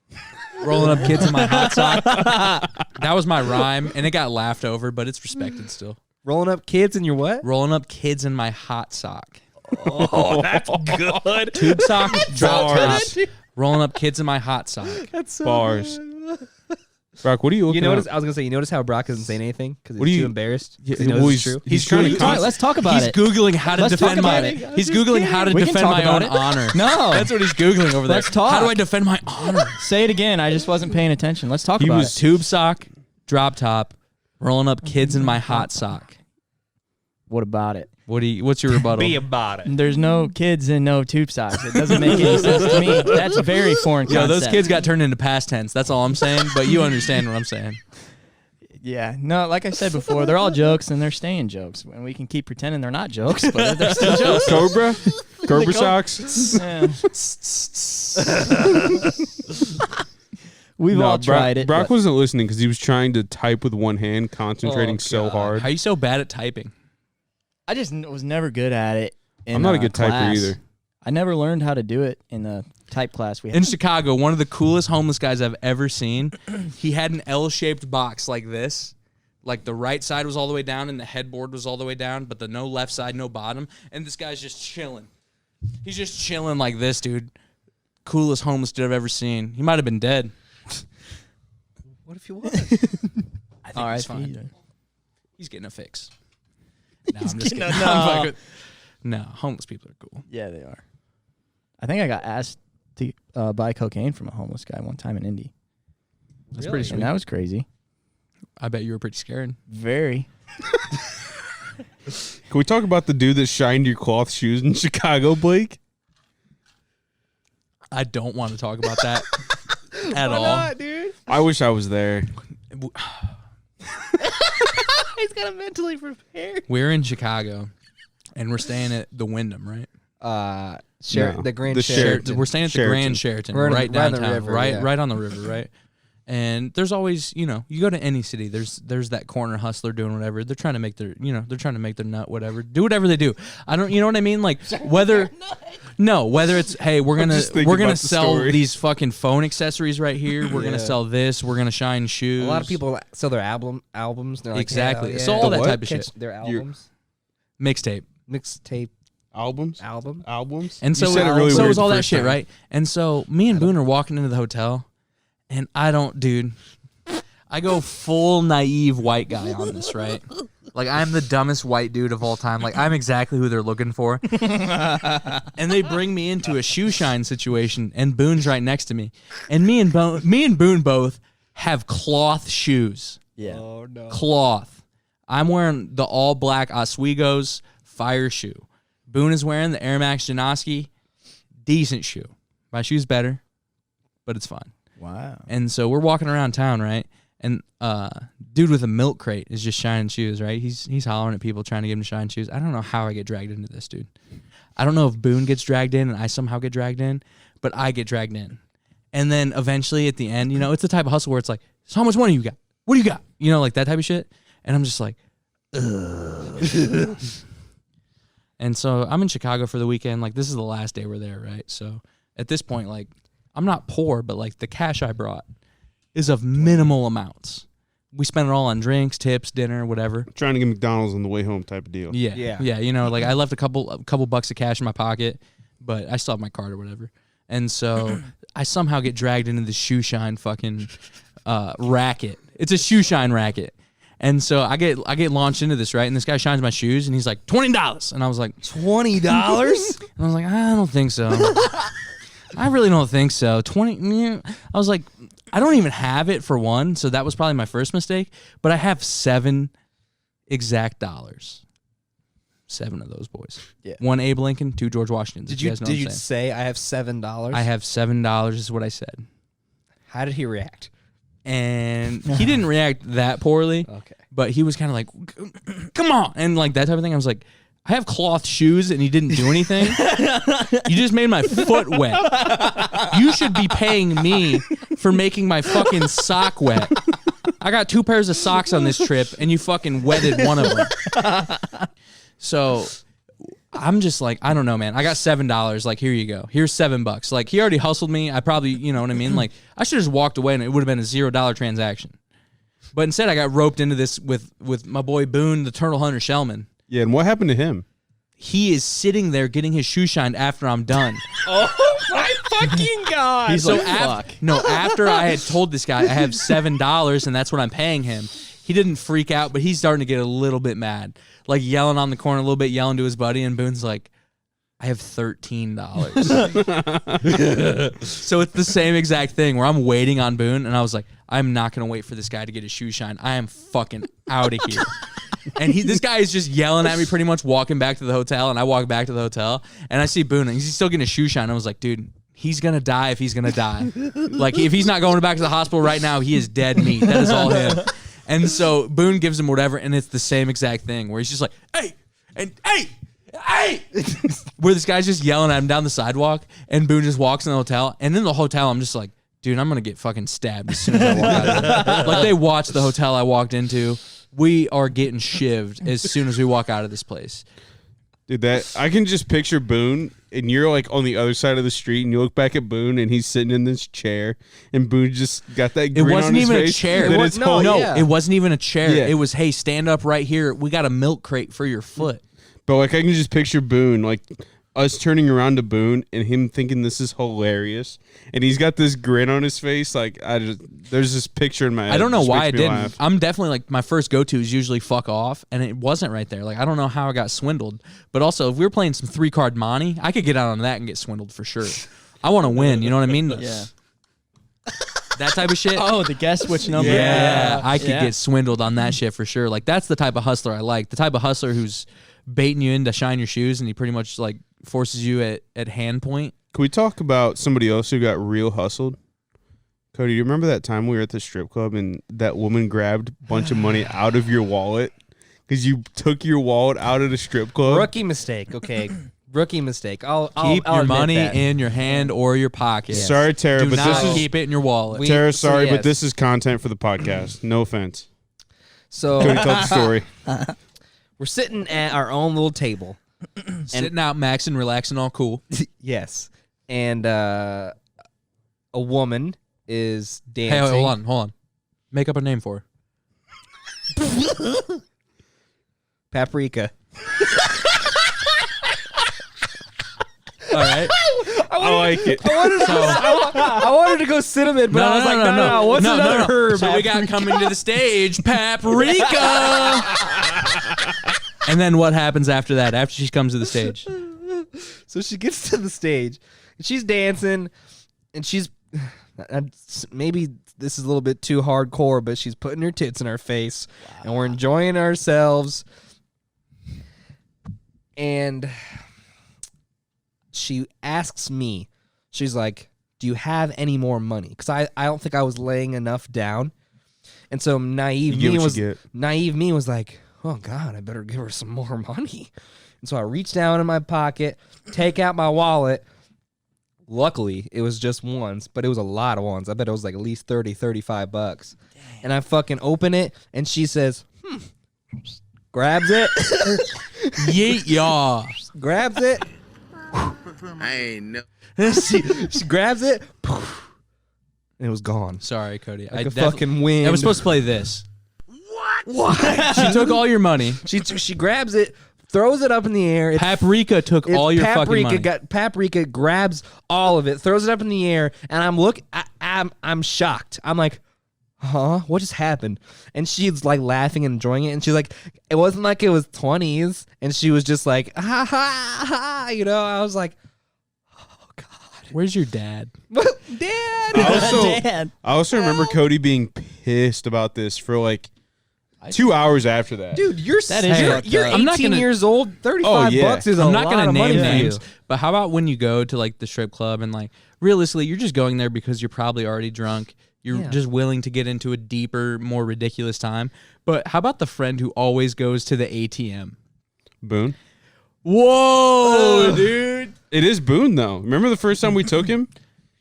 in. Rolling up kids in my hot sock. That was my rhyme, and it got laughed over, but it's respected still. Rolling up kids in your what? Rolling up kids in my hot sock. Oh, that's good. Tube sock, drop top. Bars. Rolling up kids in my hot sock. That's so Bars. Brock, what are you looking You notice? at? I was gonna say. You notice how Brock isn't saying anything because What do he's you- too embarrassed. 'Cause Yeah, he knows well, it's true. he's trying to Let's talk about He's it. googling how to Let's defend talk my. about it. He's googling how to We can defend talk my about own it. honor. No. That's what he's googling over there. Let's talk. How do I defend my honor? Say it again. I just wasn't paying attention. Let's talk He about was tube sock, drop top, rolling up kids in my hot sock. it. What about it? What's your rebuttal? Be about it. There's no kids and no tube socks. It doesn't make any sense to me. That's very foreign Yo, concept. those kids got turned into past tense. That's all I'm saying. But you understand what I'm saying. Yeah. No, like I said before, they're all jokes and they're staying jokes. And we can keep pretending they're not jokes, but they're still jokes. Cobra? Cobra socks? Yeah. We've No, all tried it. Brock but wasn't listening because he was trying to type with one hand, concentrating so hard. How are you so bad at typing? I just was never good at it. I'm not a good typer class. either. I never learned how to do it in the type class we had. In Chicago, one of the coolest homeless guys I've ever seen, he had an L-shaped box like this. Like the right side was all the way down and the headboard was all the way down, but the no left side, no bottom. And this guy's just chilling. He's just chilling like this, dude. Coolest homeless dude I've ever seen. He might have been dead. What if you was? I think All right, he's fine. He's getting a fix. No, I'm just kidding. no. I'm fucking with- no, homeless people are cool. Yeah, they are. I think I got asked to buy cocaine from a homeless guy one time in Indy. That's Really? pretty sweet. And that was crazy. I bet you were pretty scared. Very. Can we talk about the dude that shined your cloth shoes in Chicago, Blake? I don't want to talk about that at all. dude? I wish I was there. He's got to mentally prepare. We're in Chicago, and we're staying at the Wyndham, right? No, The Grand the Sheraton. We're staying at the Sheraton. Grand Sheraton, Right on- right right on the downtown, river, right, yeah. right on the river, right. And there's always, you go to any city, there's that corner hustler doing whatever. They're trying to make their, they're trying to make their nut, whatever. Do whatever they do. I don't, you know what I mean? Like whether it's, hey, we're just gonna thinking about the sell story. these fucking phone accessories right here. We're gonna sell this. We're gonna shine shoes. A lot of people sell their albums. They're like, Exactly. yeah, So yeah. all that what? type of Catch shit. their albums, Mixtape. mixtape Albums? album. Albums? And so, You said it really so weird was all the that first shit, time. right? And so me and Boone are walking into the hotel, and I go full naive white guy on this, right? Like I'm the dumbest white dude of all time. Like I'm exactly who they're looking for. And they bring me into a shoe shine situation, and Boone's right next to me. And me and Boone both have cloth shoes. Yeah. Oh no. Cloth. I'm wearing the all black Oswego's fire shoe. Boone is wearing the Air Max Janoski, decent shoe. My shoe's better, but it's fine. Wow. And so we're walking around town, right? And dude with a milk crate is just shining shoes, right? He's hollering at people trying to get him to shine shoes. I don't know how I get dragged into this, dude. I don't know if Boone gets dragged in and I somehow get dragged in, but I get dragged in. And then eventually at the end, it's the type of hustle where it's like, so how much money you got? What do you got? Like that type of shit. And I'm just like, ugh. And so I'm in Chicago for the weekend. Like this is the last day we're there, right? So at this point, like I'm not poor, but like the cash I brought is of minimal amounts. We spent it all on drinks, tips, dinner, whatever. Trying to get McDonald's on the way home type of deal. Yeah. Yeah. Like I left a couple bucks of cash in my pocket, but I still have my card or whatever. And so I somehow get dragged into the shoe shine fucking racket. It's a shoe shine racket. And so I get launched into this, right? And this guy shines my shoes and he's like, $20. And I was like, $20? and I was like, I don't think so. I really don't think so. 20. I was like, I don't even have it for one, so that was probably my first mistake. But I have 7 exact dollars. 7 of those boys. Yeah. 1 Abe Lincoln, 2 George Washingtons. Did you you guys know what I'm saying? say I have $7? I have $7 is what I said. How did he react? And he didn't react that poorly. Okay. But he was kind of like, come on. And like that type of thing. I was like, I have cloth shoes and he didn't do anything. You just made my foot wet. You should be paying me for making my fucking sock wet. I got 2 pairs of socks on this trip and you fucking wetted one of them. So I'm just like, I don't know, man. I got $7. Like, here you go. Here's $7. Like, he already hustled me. I probably, you know what I mean? Like, I should have just walked away and it would have been a $0 transaction. But instead, I got roped into this with my boy Boone, the Turtle Hunter Shellman. Yeah, and what happened to him? He is sitting there getting his shoe shined after I'm done. Oh my fucking god! He's So like, fuck. after I had told this guy I have $7 and that's what I'm paying him, he didn't freak out, but he's starting to get a little bit mad, like yelling on the corner a little bit, yelling to his buddy, and Boone's like, I have $13. So it's the same exact thing where I'm waiting on Boone, and I was like, I'm not going to wait for this guy to get his shoe shine. I am fucking out of here. And this guy is just yelling at me pretty much walking back to the hotel, and I walk back to the hotel, and I see Boone, and he's still getting a shoe shine. I was like, dude, he's going to die if he's going to die. Like, if he's not going back to the hospital right now, he is dead meat. That is all him. And so Boone gives him whatever, and it's the same exact thing where he's just like, hey, where this guy's just yelling at him down the sidewalk, and Boone just walks in the hotel, and in the hotel, I'm just like, dude, I'm going to get fucking stabbed as soon as I walk out of there. Like, they watched the hotel I walked into. We are getting shivved as soon as we walk out of this place. Dude, that I can just picture Boone, and you're like on the other side of the street, and you look back at Boone, and he's sitting in this chair, and Boone just got that grin on his face. A chair. It wasn't even a chair. Yeah. It was, hey, stand up right here. We got a milk crate for your foot. But like I can just picture Boone, like us turning around to Boone and him thinking this is hilarious, and he's got this grin on his face. Like there's this picture in my head. I don't know that just why I makes me didn't. laugh. I'm definitely like, my first go-to is usually fuck off, and it wasn't right there. Like, I don't know how I got swindled. But also, if we were playing some 3-card money, I could get out on that and get swindled for sure. I want to win. You know what I mean? Yeah. That type of shit. Oh, the guess which number. Yeah, I could get swindled on that shit for sure. Like, that's the type of hustler I like. The type of hustler who's baiting you in to shine your shoes, and he pretty much like forces you at hand point. Can we talk about somebody else who got real hustled? Cody, you remember that time we were at the strip club and that woman grabbed a bunch of money out of your wallet because you took your wallet out of the strip club? Rookie mistake. Okay, rookie mistake. I'll Keep I'll your admit money that. in your hand or your pocket. Yes. Sorry, Tara, Do but not this is keep it in your wallet. Tara. Sorry, yes. but this is content for the podcast. No offense. So Cody, tell the story. we're sitting at our own little table. Sitting out, maxing, relaxing, all cool. Yes, and a woman is dancing. Hey, hold on. Make up a name for her. Paprika. All right. I like it. I wanted to go cinnamon, but I was like, no. What's another herb? So we got coming to the stage, Paprika. And then what happens after that? After she comes to the stage? So she gets to the stage, and she's dancing, and she's maybe this is a little bit too hardcore, but she's putting her tits in our face, and we're enjoying ourselves. And she asks me, she's like, do you have any more money? Because I don't think I was laying enough down. And so naive me was like, oh God, I better give her some more money. And so I reach down in my pocket, take out my wallet. Luckily, it was just ones, but it was a lot of ones. I bet it was like at least $30-35. Dang. And I fucking open it, and she says, grabs it. Yeet, y'all. Grabs it. I ain't know. she grabs it. And it was gone. Sorry, Cody. Like a fucking wind. I was supposed to play this. What? She took all your money. She grabs it, throws it up in the air. Paprika took all your fucking money. Paprika grabs all of it, throws it up in the air, and I'm shocked. I'm like, huh? What just happened? And she's like laughing and enjoying it, and she's like, it wasn't like it was 20s, and she was just like, ha ha ha, you know. I was like, oh God, where's your dad? Dad. Dad. I also remember Cody being pissed about this for like 2 hours after that. Dude, you're That is fucked you're up. 18 I'm not gonna- years old. $35 is a I'm lot not gonna of name money for names, you. but how about when you go to like the strip club and like realistically, you're just going there because you're probably already drunk. You're just willing to get into a deeper, more ridiculous time. But how about the friend who always goes to the ATM? Boone. Whoa, dude. It is Boone though. Remember the first time we took him?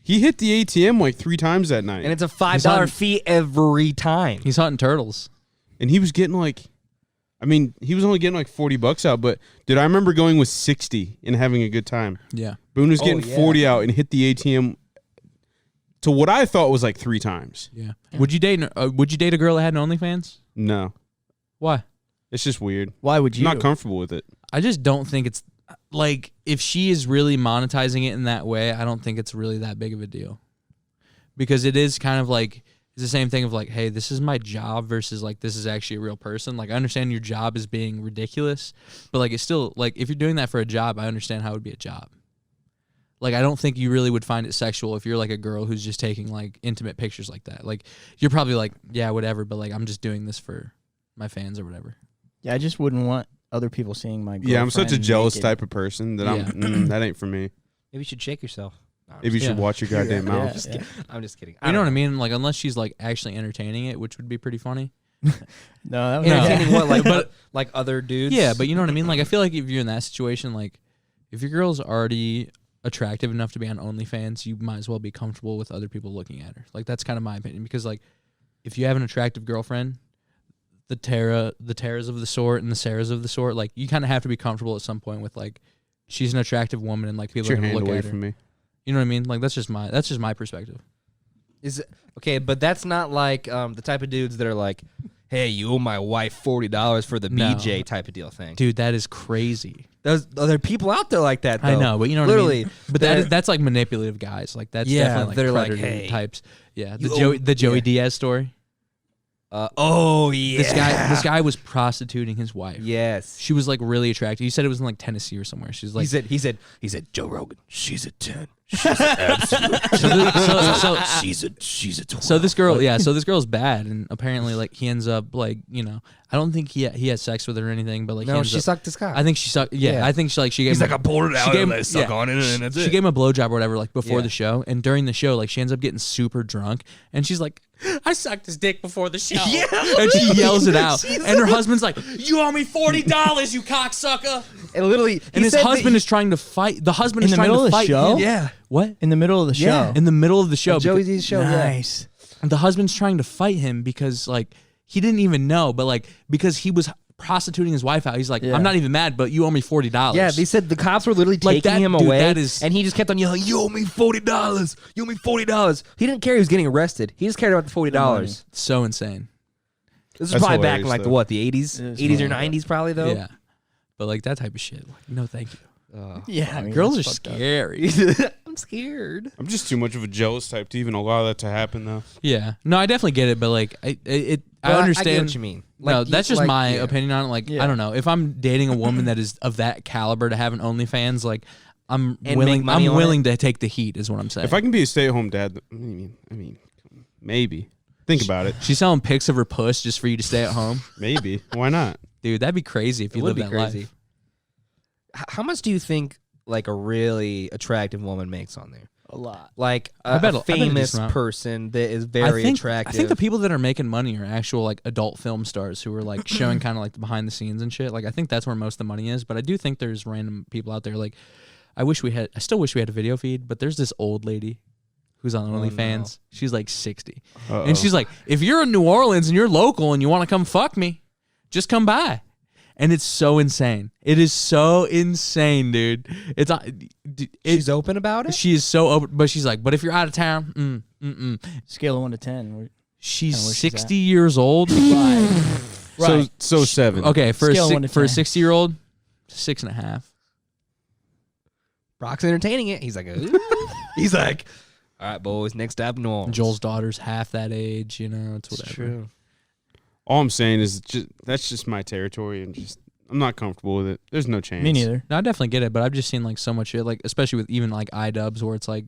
He hit the ATM like 3 times that night. And it's a $5 fee every time. He's hunting turtles. And he was getting like, I mean, he was only getting like $40 out, but dude, I remember going with 60 and having a good time. Yeah. Boone was getting 40 out and hit the ATM to what I thought was like 3 times. Yeah. Would you date a girl that had an OnlyFans? No. Why? It's just weird. Why would you? I'm not comfortable with it. I just don't think it's like if she is really monetizing it in that way, I don't think it's really that big of a deal. Because it is kind of like it's the same thing of like, hey, this is my job versus like this is actually a real person. Like I understand your job is being ridiculous, but like it's still like if you're doing that for a job, I understand how it would be a job. Like I don't think you really would find it sexual if you're like a girl who's just taking like intimate pictures like that. Like you're probably like, yeah, whatever, but like I'm just doing this for my fans or whatever. Yeah, I just wouldn't want other people seeing my girlfriend. Yeah, I'm such a jealous naked. type of person that that ain't for me. Maybe you should shake yourself. No, I'm Maybe you should watch your goddamn mouth. just kidding. I'm just kidding. You know what I mean? Like unless she's like actually entertaining it, which would be pretty funny. No, that was Entertaining what? Like, like other dudes? Yeah, but you know what I mean? Like I feel like if you're in that situation, like if your girl's already attractive enough to be on OnlyFans, you might as well be comfortable with other people looking at her. Like that's kind of my opinion. Because like if you have an attractive girlfriend, the Taras of the sort and the Sarahs of the sort, like you kind of have to be comfortable at some point with like she's an attractive woman and like people are Get your gonna hand look away at her. from me. You know what I mean? Like that's just my perspective. Is it okay? But that's not like the type of dudes that are like, "Hey, you owe my wife $40 for the No. BJ" type of deal thing. Dude, that is crazy. There are people out there like that. Though. I know, but you know what Literally, I mean? But that's like manipulative guys. Like that's Yeah, definitely like they're like, predator hey, types. Yeah, you the Joey yeah. Diaz story. Oh yeah, This guy was prostituting his wife. Yes, She was like really attractive. He said it was in like Tennessee or somewhere. She's like he said Joe Rogan. She's a 10. She's an absolute. she's a 12. so this girl's bad, and apparently like he ends up like I don't think he has sex with her or anything, but like No, she sucked his cock. I think she sucked. Yeah, Yeah. I think she gave. He's him, like, I pulled it out gave and him- I suck yeah. on it, and that's She it. gave him a blowjob or whatever, like before Yeah. the show, and during the show, like she ends up getting super drunk, and she's like, "I sucked his dick before the show," Yeah. and she yells it out, and her husband's like, "You owe me $40, you cocksucker!" And literally, And his husband is trying to fight. The husband In is the trying middle to of the fight show? him. Yeah. What? in the middle of the show. Yeah. In the middle of the show, Joey because- D's show. Nice. the husband's trying to fight him because like he didn't even know, but like because he was prostituting his wife out, he's like, Yeah. I'm not even mad, but you owe me $40. Yeah, they said the cops were literally Like taking that- him dude, away, that is- and he just kept on yelling, "You owe me $40! You owe me $40!" He didn't care he was getting arrested. He just cared about the $40. So insane. This is That's probably back in hilarious, like though. the 80s, It is 80s or hilarious. 90s, probably though. Yeah, but like that type of shit, like, no, thank you. Yeah, I mean, Girls are that's fucked up. scary. I'm scared. I'm just too much of a jealous type to even allow that to happen, though. Yeah, no, I definitely get it, but like I Well, understand. I get what you mean. No, Like, that's you- just like, my yeah. opinion on it. Like, Yeah. I don't know. If I'm dating a woman that is of that caliber to have an OnlyFans, like, I'm And willing. make money I'm on willing to take the heat. Is what I'm saying. If I can be a stay-at-home dad, I mean, maybe. Think about it. She's selling pics of her puss just for you to stay at home, Maybe. Why not? dude. That'd be crazy if It you would lived be that crazy. life. How much do you think like a really attractive woman makes on there? A lot. Like I bet a a decent famous amount. person that is very attractive. I think the people that are making money are actual like adult film stars who are like showing kind of like the behind the scenes and shit. Like I think that's where most of the money is. But I do think there's random people out there. Like I still wish we had a video feed. But there's this old lady who's on OnlyFans. She's like 60, and she's like, if you're in New Orleans and you're local and you want to come fuck me, just come by. And it's so insane. It is so insane, dude. she's open about it. She is so open, but she's like, but if you're out of town, Scale of 1 to 10. she's Kinda where she's 60 years old. Right. So 7. Okay, for Scale 1 to for a 10. 60-year-old, 6.5. Brock's entertaining it. He's like, "Ooh." He's like, all right, boys, next up, New Orleans. Joel's daughter's half that age. You know, it's whatever. True. All I'm saying is that's just my territory, and I'm not comfortable with it. There's no chance. Me neither. No, I definitely get it, but I've just seen like so much shit, like especially with even like iDubbbz, where it's like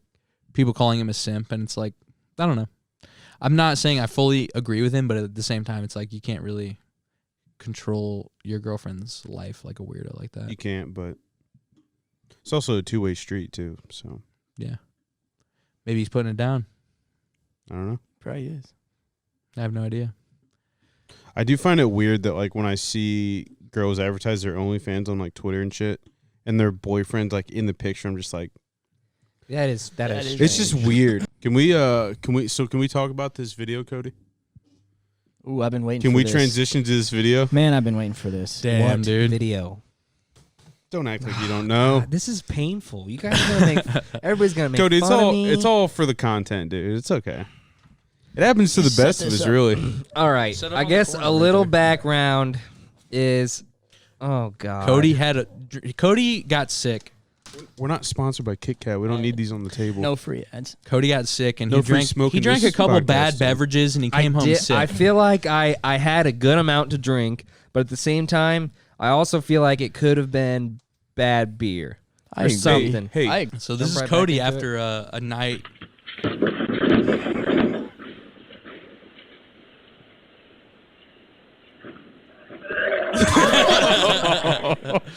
people calling him a simp, and it's like I don't know. I'm not saying I fully agree with him, but at the same time, it's like you can't really control your girlfriend's life like a weirdo like that. You can't, but it's also a two-way street too. So Yeah, maybe he's putting it down. I don't know. Probably is. I have no idea. I do find it weird that like when I see girls advertise their OnlyFans on like Twitter and shit, and their boyfriend's like in the picture, I'm just like, That is it's just weird. Can we talk about this video, Cody? Ooh, I've been waiting Can for we this. transition to this video? Man, I've been waiting for this. Damn, what dude. video. Don't act like you don't know. God, this is painful. You guys are gonna make everybody's gonna make Cody, it's fun of all me. it's all for the content, dude. It's okay. It happens to the Set best of this us, up. really. All right. Set up I on the guess corner a right little there. background is Oh God. Cody got sick. We're not sponsored by Kit Kat. We don't need these on the table. No free ads. Cody got sick and No he free drank. smoking He drank a this couple podcast, bad dude. beverages and he came home sick. I feel like I had a good amount to drink, but at the same time, I also feel like it could have been bad beer I or agree. something. Hey, so this is Jump right Cody back into after a night.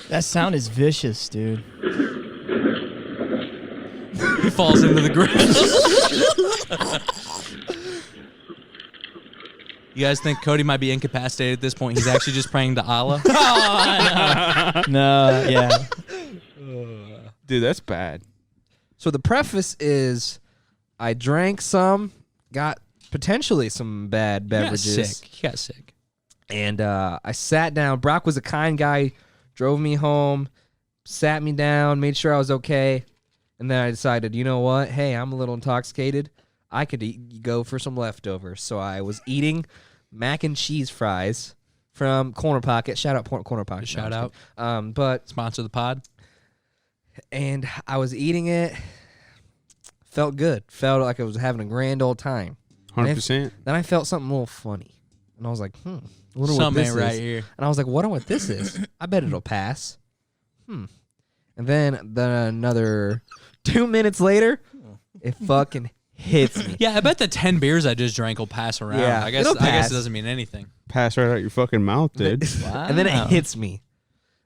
That sound is vicious, dude. He falls into the ground. You guys think Cody might be incapacitated at this point? He's actually just praying to Allah. No, yeah. dude, that's bad. So the preface is, I drank some, got potentially some bad beverages. He got sick. And I sat down. Brock was a kind guy, drove me home, sat me down, made sure I was okay. And then I decided, you know what? Hey, I'm a little intoxicated. I could go for some leftovers. So I was eating mac and cheese fries from Corner Pocket. Shout out Corner Pocket. Shout out. But Sponsor the pod. and I was eating it. Felt good. Felt like I was having a grand old time. 100%. Then I felt something a little funny. And I was like, I wonder what Something this ain't right is. here. And I was like, wonder what this is. I bet it'll pass. And then another 2 minutes later, it fucking hits me. Yeah, I bet the 10 beers I just drank will pass around. Yeah, I guess it'll pass. it doesn't mean anything. Pass right out your fucking mouth, dude. Wow. And then it hits me.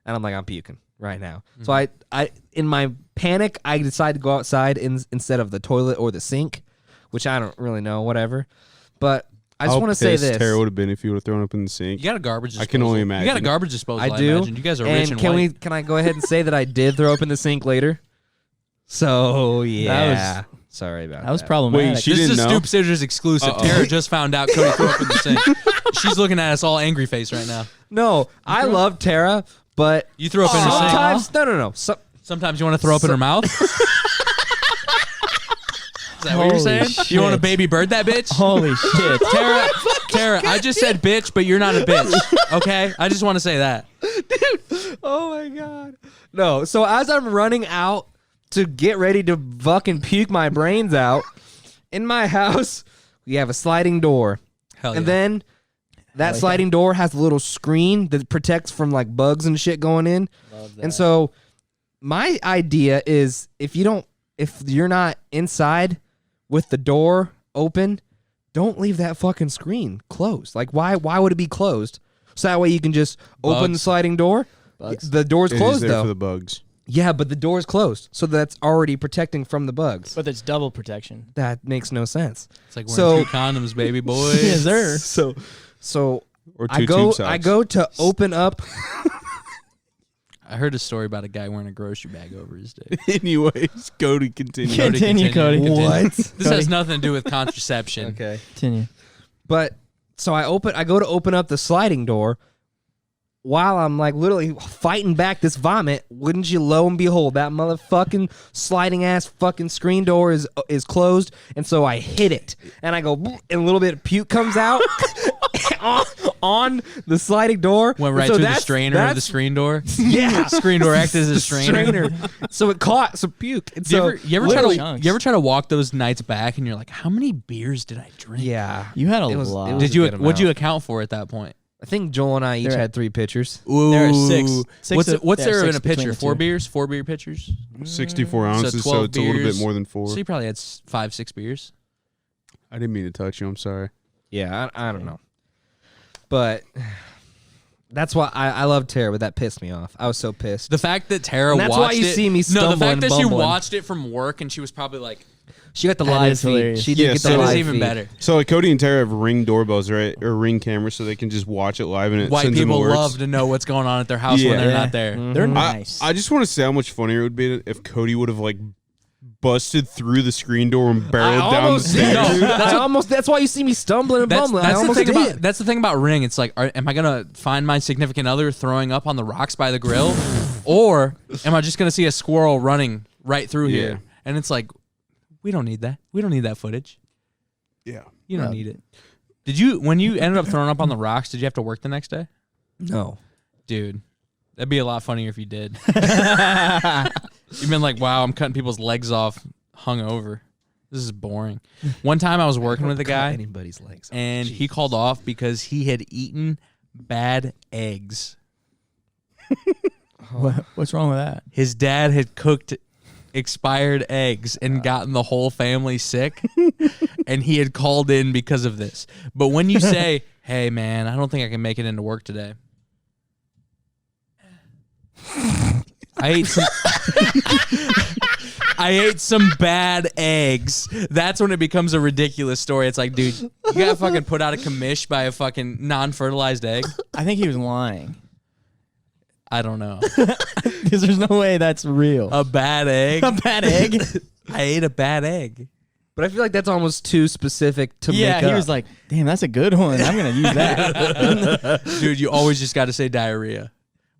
And I'm like, I'm puking right now. So Mm-hmm. I in my panic, I decided to go outside instead of the toilet or the sink, which I don't really know, whatever. But I just want to say this. Tara would have been if you would have thrown up in the sink. You got a garbage disposal. I can only You got a imagine. garbage disposal, I do. imagine. You guys are rich and white. Can I go ahead and say that I did throw up in the sink later? So yeah. Sorry about that. That was problematic. Wait, she This is a didn't know? Stoop Scissors exclusive. Tara just found out Cody threw up in the sink. She's looking at us all angry face right now. No, I love Tara, but You threw up in her sink. sometimes no. Sometimes you want to throw up in her mouth? Is that what you're Holy saying? You want to shit. baby bird that bitch? Holy shit. Tara, I just said bitch, but you're not a bitch. Okay? I just want to say that. Oh my god. No, so as I'm running out to get ready to fucking puke my brains out, in my house, we have a sliding door. Hell yeah. And then that sliding door has a little screen that protects from like bugs and shit going in. And so my idea is if you're not inside with the door open, don't leave that fucking screen closed. Like why would it be closed? So that way you can just open the Bugs. sliding door. Bugs. The door's It is closed there though. for the bugs. Yeah, but the door's closed. So that's already protecting from the bugs. But it's double protection. That makes no sense. It's like So- wearing two condoms, baby boy. Yes, sir. So Or I two go tube socks. I go to open up. I heard a story about a guy wearing a grocery bag over his dick. Anyways, Cody, continue. Continue, Cody. What? This has nothing to do with contraception. Okay. Continue. But so I go to open up the sliding door while I'm like literally fighting back this vomit. Wouldn't you lo and behold, that motherfucking sliding ass fucking screen door is closed. And so I hit it and I go and a little bit of puke comes out on the sliding door. Went And right so through the that's- strainer of the that's- screen door. Yeah. Screen door acted as a strainer. So it caught some puke. And You so ever literally- try to walk those nights back and you're like, how many beers did I drink? Yeah. You had a It was- lot. it was- Did you a good what'd you amount. account for at that point? I think Joel and I each They're- had 3 pitchers. There are six. Ooh. Six What's there are there in six a between pitcher? the 4 two. beers? 4 beer pitchers? 64 ounces, so 12 it's a little bit beers. more than 4. So you probably had 5, 6 beers. I didn't mean to touch you. I'm sorry. Yeah, I don't know. But that's why I love Tara, but that pissed me off. I was so pissed. The fact that Tara And that's watched why you it, see me No, the stumbling fact that she bumbling. watched it from work and she was probably like, She got the That live is feed. hilarious. She did Yeah, get the so that live was even feed. better. So like Cody and Tara have Ring doorbells, right? Or Ring cameras, so they can just watch it live and it White sends them people alerts. love to know what's going on at their house when Yeah. they're Yeah. not there. Mm-hmm. They're I, nice. I just want to say how much funnier it would be if Cody would have like busted through the screen door and I barreled down the almost stairs. did. No, That's why you see me stumbling and That's, bumbling. that's I the almost thing did. about that's the thing about Ring. It's like, am I gonna find my significant other throwing up on the rocks by the grill, or am I just gonna see a squirrel running right through Yeah. here? And it's like, we don't need that. We don't need that footage. Yeah. You don't need it. Did you when you ended up throwing up on the rocks? Did you have to work the next day, No. dude? That'd be a lot funnier if you did. You've been like, wow, I'm cutting people's legs off hungover. This is boring. One time I was working with a guy, anybody's legs, and he called off because he had eaten bad eggs. What's wrong with that? His dad had cooked expired eggs and gotten the whole family sick, and he had called in because of this. But when you say, hey, man, I don't think I can make it into work today. I ate some bad eggs. That's when it becomes a ridiculous story. It's like, dude, you got fucking put out of commish by a fucking non-fertilized egg? I think he was lying. I don't know. Because there's no way that's real. A bad egg? A bad egg? I ate a bad egg. But I feel like that's almost too specific to make up. Yeah, he was like, damn, that's a good one. I'm going to use that. Dude, you always just got to say diarrhea.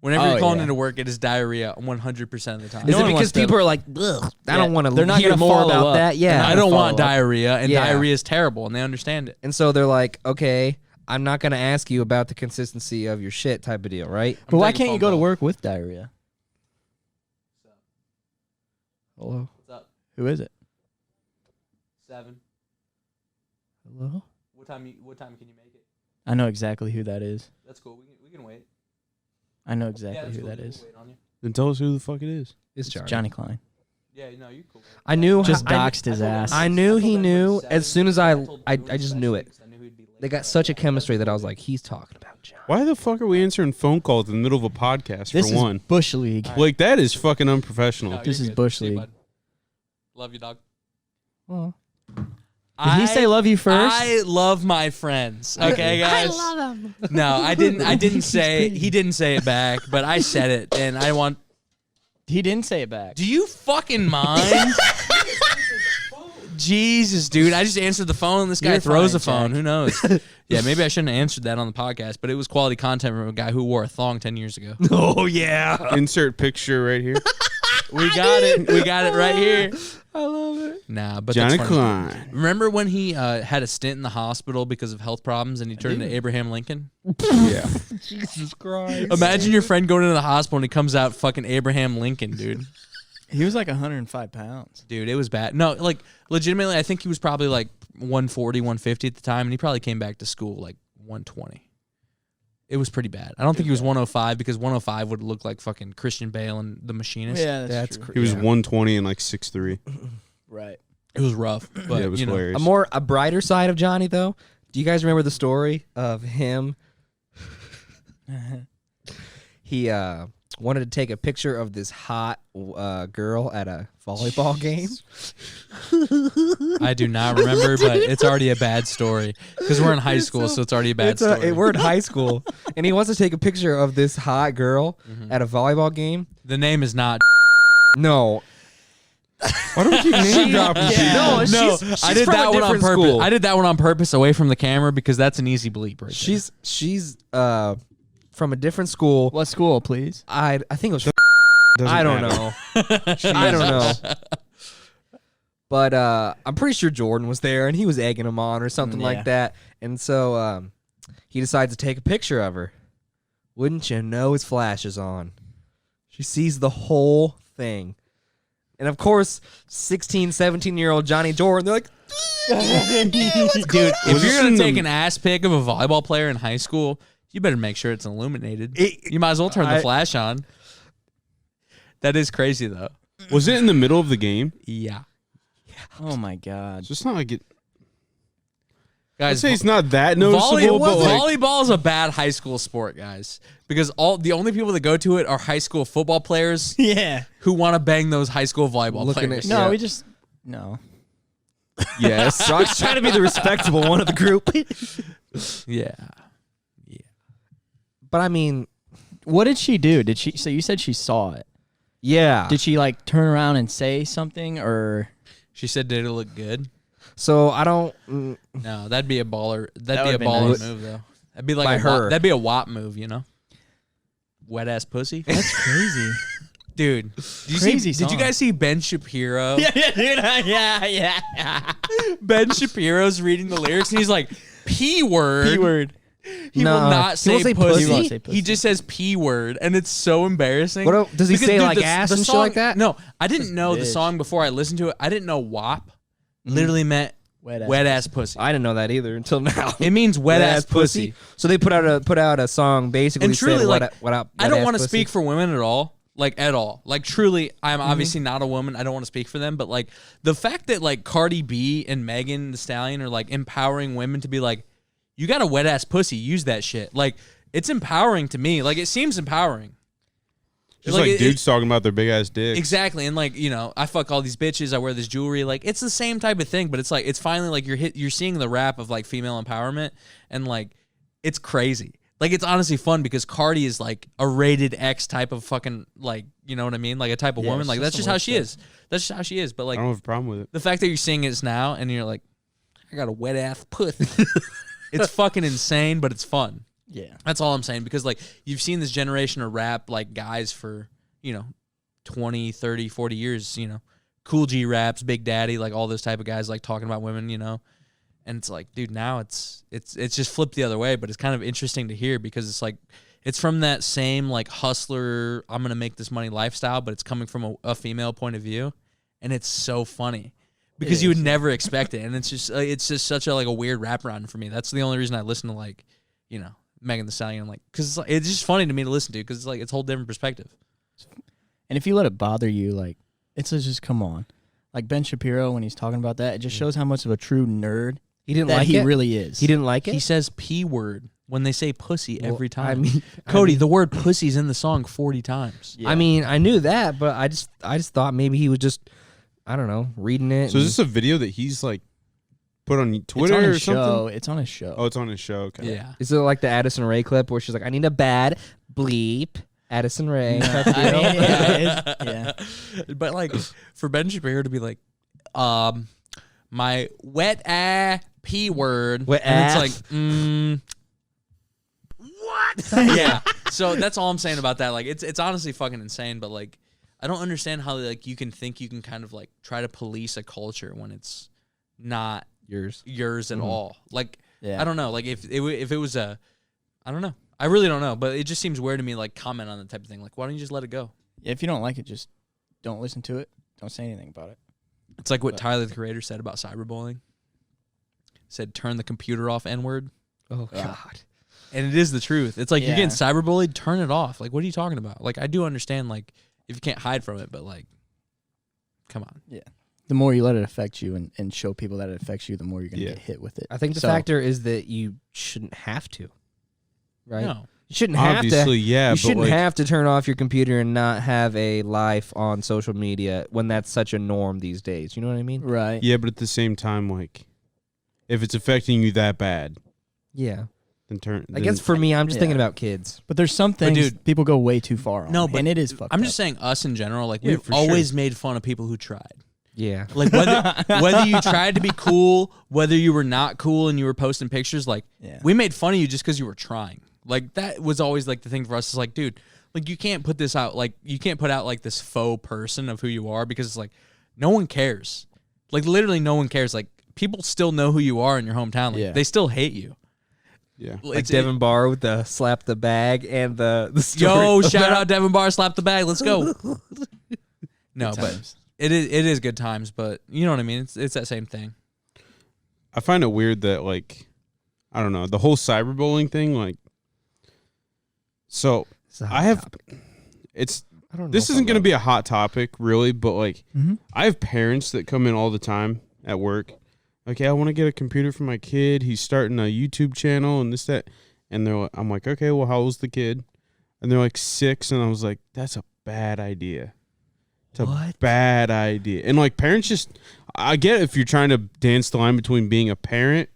Whenever you're calling yeah. into work, it is diarrhea 100% of the time. Is No it one because wants to- people are like, ugh, I don't want to they're not hear gonna more follow about up. that? They're Yeah. not I don't follow want up. diarrhea, and Yeah. diarrhea is terrible, and they understand it. And so they're like, okay, I'm not going to ask you about the consistency of your shit type of deal, right? But why taking can't you phone go to calls. work with diarrhea? Hello? What's up? Who is it? 7. Hello? What time can you make it? I know exactly who that is. That's cool. We can wait. I know exactly who that is. Wait on you. Then tell us who the fuck it is. It's It's Johnny Klein. Yeah, no, you cool. I knew Just I- doxed his ass. I knew he knew as soon as I just knew it. They got such a chemistry that I was like, he's talking about John. Why the fuck are we answering phone calls in the middle of a podcast This for is one? Bush League. Like, that is fucking unprofessional. This is Bush League. Love you, dog. Oh. Did he say love you first? I love my friends. Okay, guys. I love them. No, I didn't. I didn't say. He didn't say it back, but I said it, and I want. He didn't say it back. Do you fucking mind? Jesus, dude! I just answered the phone. And this guy You're throws fine, a phone. Jack. Who knows? Yeah, maybe I shouldn't have answered that on the podcast, but it was quality content from a guy who wore a thong 10 years ago. Oh, yeah. Insert picture right here. We got it. We got it right here. I love it. Nah, but Johnny that's funny. Klein. Remember when he had a stint in the hospital because of health problems and he turned into Abraham Lincoln? Yeah. Jesus Christ. Imagine your friend going into the hospital and he comes out fucking Abraham Lincoln, dude. He was like 105 pounds. Dude, it was bad. No, like legitimately, I think he was probably like 140, 150 at the time, and he probably came back to school like 120. It was pretty bad. I don't think he was 105 because 105 would look like fucking Christian Bale and The Machinist. Yeah, that's true. He was 120 and like 6'3". Right. It was rough, but Yeah, it was you know, hilarious. A brighter side of Johnny, though. Do you guys remember the story of him? He wanted to take a picture of this hot girl at a volleyball game. I do not remember, but it's already a bad story because we're in high school, so it's already a bad story. We're in high school, and he wants to take a picture of this hot girl at a volleyball game. The name is not. No, Why don't you name drop him? no, No, she's I did from that a one on different purpose. school. I did that one on purpose away from the camera because that's an easy bleep right there. She's from a different school. What school, please? I think it was. Doesn't I don't matter. know. I don't know. But I'm pretty sure Jordan was there and he was egging him on or something Yeah. like that. And so he decides to take a picture of her. Wouldn't you know his flash is on? She sees the whole thing. And of course, 16, 17-year-old Johnny Jordan, they're like, Dude, if Was you're this gonna in take the- an ass pic of a volleyball player in high school, you better make sure it's illuminated. You might as well turn the flash on. That is crazy though. Was it in the middle of the game? Yeah, Oh my God. So it's not like it. I'd guys. say it's not that noticeable, but like, volleyball is a bad high school sport, guys, because the only people that go to it are high school football players Yeah. who want to bang those high school volleyball Looking players. at- No, Yeah. we just no. yes. Rock's trying to be the respectable one of the group. Yeah, But I mean, What did she do? Did she? So you said she saw it. yeah. Did she like turn around and say something or? she said, "Did it look good?" So I don't. No, that'd be a baller. That That'd be a would've been baller nice. move though. That'd be like By a her. That'd be a WAP move, you know. Wet ass pussy, That's crazy. dude. Crazy Did you song. guys see Ben Shapiro? yeah, dude. Yeah. Ben Shapiro's reading the lyrics and he's like, P word. P word. He No, will not he say won't say pussy. pussy? He won't say He pussy. just says P word, and it's so embarrassing. Does he Because, say dude, like ass and shit song- like that? No, I didn't know the bitch. song before I listened to it. I didn't know WAP literally meant wet ass pussy. I didn't know that either until now. It means wet ass pussy. So they put out a song basically And truly, said, like, what I don't ass want to pussy? speak for women at all. Like, at all. Like, truly, I'm obviously not a woman. I don't want to speak for them. But, like, the fact that, like, Cardi B and Megan Thee Stallion are, like, empowering women to be like, you got a wet ass pussy, use that shit. Like, it's empowering to me. Like, it seems empowering. Just like dudes talking about their big ass dicks. Exactly. And, like, you know, I fuck all these bitches. I wear this jewelry. Like, it's the same type of thing. But it's, like, it's finally, like, you're seeing the rap of, like, female empowerment. And, like, it's crazy. Like, it's honestly fun because Cardi is, like, a rated X type of fucking, like, you know what I mean? Like, a type of woman. Like, that's just how she is. That's just how she is. But, like, I don't have a problem with it. the fact that you're seeing it now and you're like, I got a wet ass pussy. It's fucking insane, but it's fun. Yeah. That's all I'm saying. Because, like, you've seen this generation of rap, like, guys for, you know, 20, 30, 40 years, you know. Cool G raps, Big Daddy, like, all those type of guys, like, talking about women, you know. And it's like, dude, now it's just flipped the other way, but it's kind of interesting to hear because it's like, it's from that same, like, hustler, I'm going to make this money lifestyle, but it's coming from a female point of view. And it's so funny because you would never expect it. And it's just such a, like, a weird wraparound for me. That's the only reason I listen to, like, you know, Megan Thee Stallion, like, because it's just funny to me to listen to because it's like, it's a whole different perspective. And if you let it bother you, like, it's just come on. Like Ben Shapiro, when he's talking about that, it just shows how much of a true nerd He didn't that like he it. really is. He didn't like it. He says P word when they say pussy every time. I mean, Cody, the word pussy's in the song 40 times. Yeah. I mean, I knew that, but I just thought maybe he was just, I don't know, reading it. So is this a video that he's like put on it's Twitter on or his show. something? It's on his show. Oh, it's on his show. Okay. Yeah. Is it like the Addison Rae clip where she's like, I need a bad bleep, Addison Rae? type of I deal? mean, yeah. But, like, for Ben Shapiro to be like, my wet P word. Wet and ass. it's like, what? Yeah. So that's all I'm saying about that. Like, it's honestly fucking insane, but, like, I don't understand how, like, you can think you can kind of, like, try to police a culture when it's not yours at all. Like, Yeah. I don't know. Like, if it was I don't know. I really don't know, but it just seems weird to me, like, comment on that type of thing. Like, why don't you just let it go? Yeah, if you don't like it, just don't listen to it. Don't say anything about it. It's like what Tyler, the Creator, said about cyberbullying. Said, turn the computer off, N-word. Oh, Yeah. God. And it is the truth. It's like, you're Yeah. getting cyberbullied, turn it off. Like, what are you talking about? Like, I do understand, like, if you can't hide from it, but, like, come on. Yeah. The more you let it affect you and show people that it affects you, the more you're going to Yeah. get hit with it. I think the So- factor is that you shouldn't have to, right? No. You shouldn't have Obviously, to. yeah. You but shouldn't like, have to turn off your computer and not have a life on social media when that's such a norm these days. You know what I mean? Right. Yeah, but at the same time, like, if it's affecting you that bad, Yeah. then turn. I guess for me, I'm just Yeah. thinking about kids. But there's some things dude- people go way too far on. No, but and it is fucked I'm up. just saying, us in general, like, Yeah, we've for sure. always made fun of people who tried. Yeah. Like, whether you tried to be cool, whether you were not cool and you were posting pictures, like, Yeah. we made fun of you just because you were trying. Like, that was always, like, the thing for us is, like, dude, like, you can't put this out, like, you can't put out, like, this faux person of who you are because it's, like, no one cares. Like, literally no one cares. Like, people still know who you are in your hometown. Like, Yeah. they still hate you. Yeah. Like It's- Devin Barr with the slap the bag and the story. Yo, shout out Devin Barr, slap the bag, let's go. No, Good but times. it is good times, but you know what I mean? It's that same thing. I find it weird that, like, I don't know, the whole cyberbullying thing, like, so It's a hot I have, topic. it's, I don't know this if isn't I going to love be a hot topic, really, but, like, Mhm. I have parents that come in all the time at work. Okay, I want to get a computer for my kid. He's starting a YouTube channel and this, that. And they're like, I'm like, okay, well, how old's the kid? And they're like 6. And I was like, that's a bad idea. It's a What? bad idea. And, like, parents just, I get if you're trying to dance the line between being a parent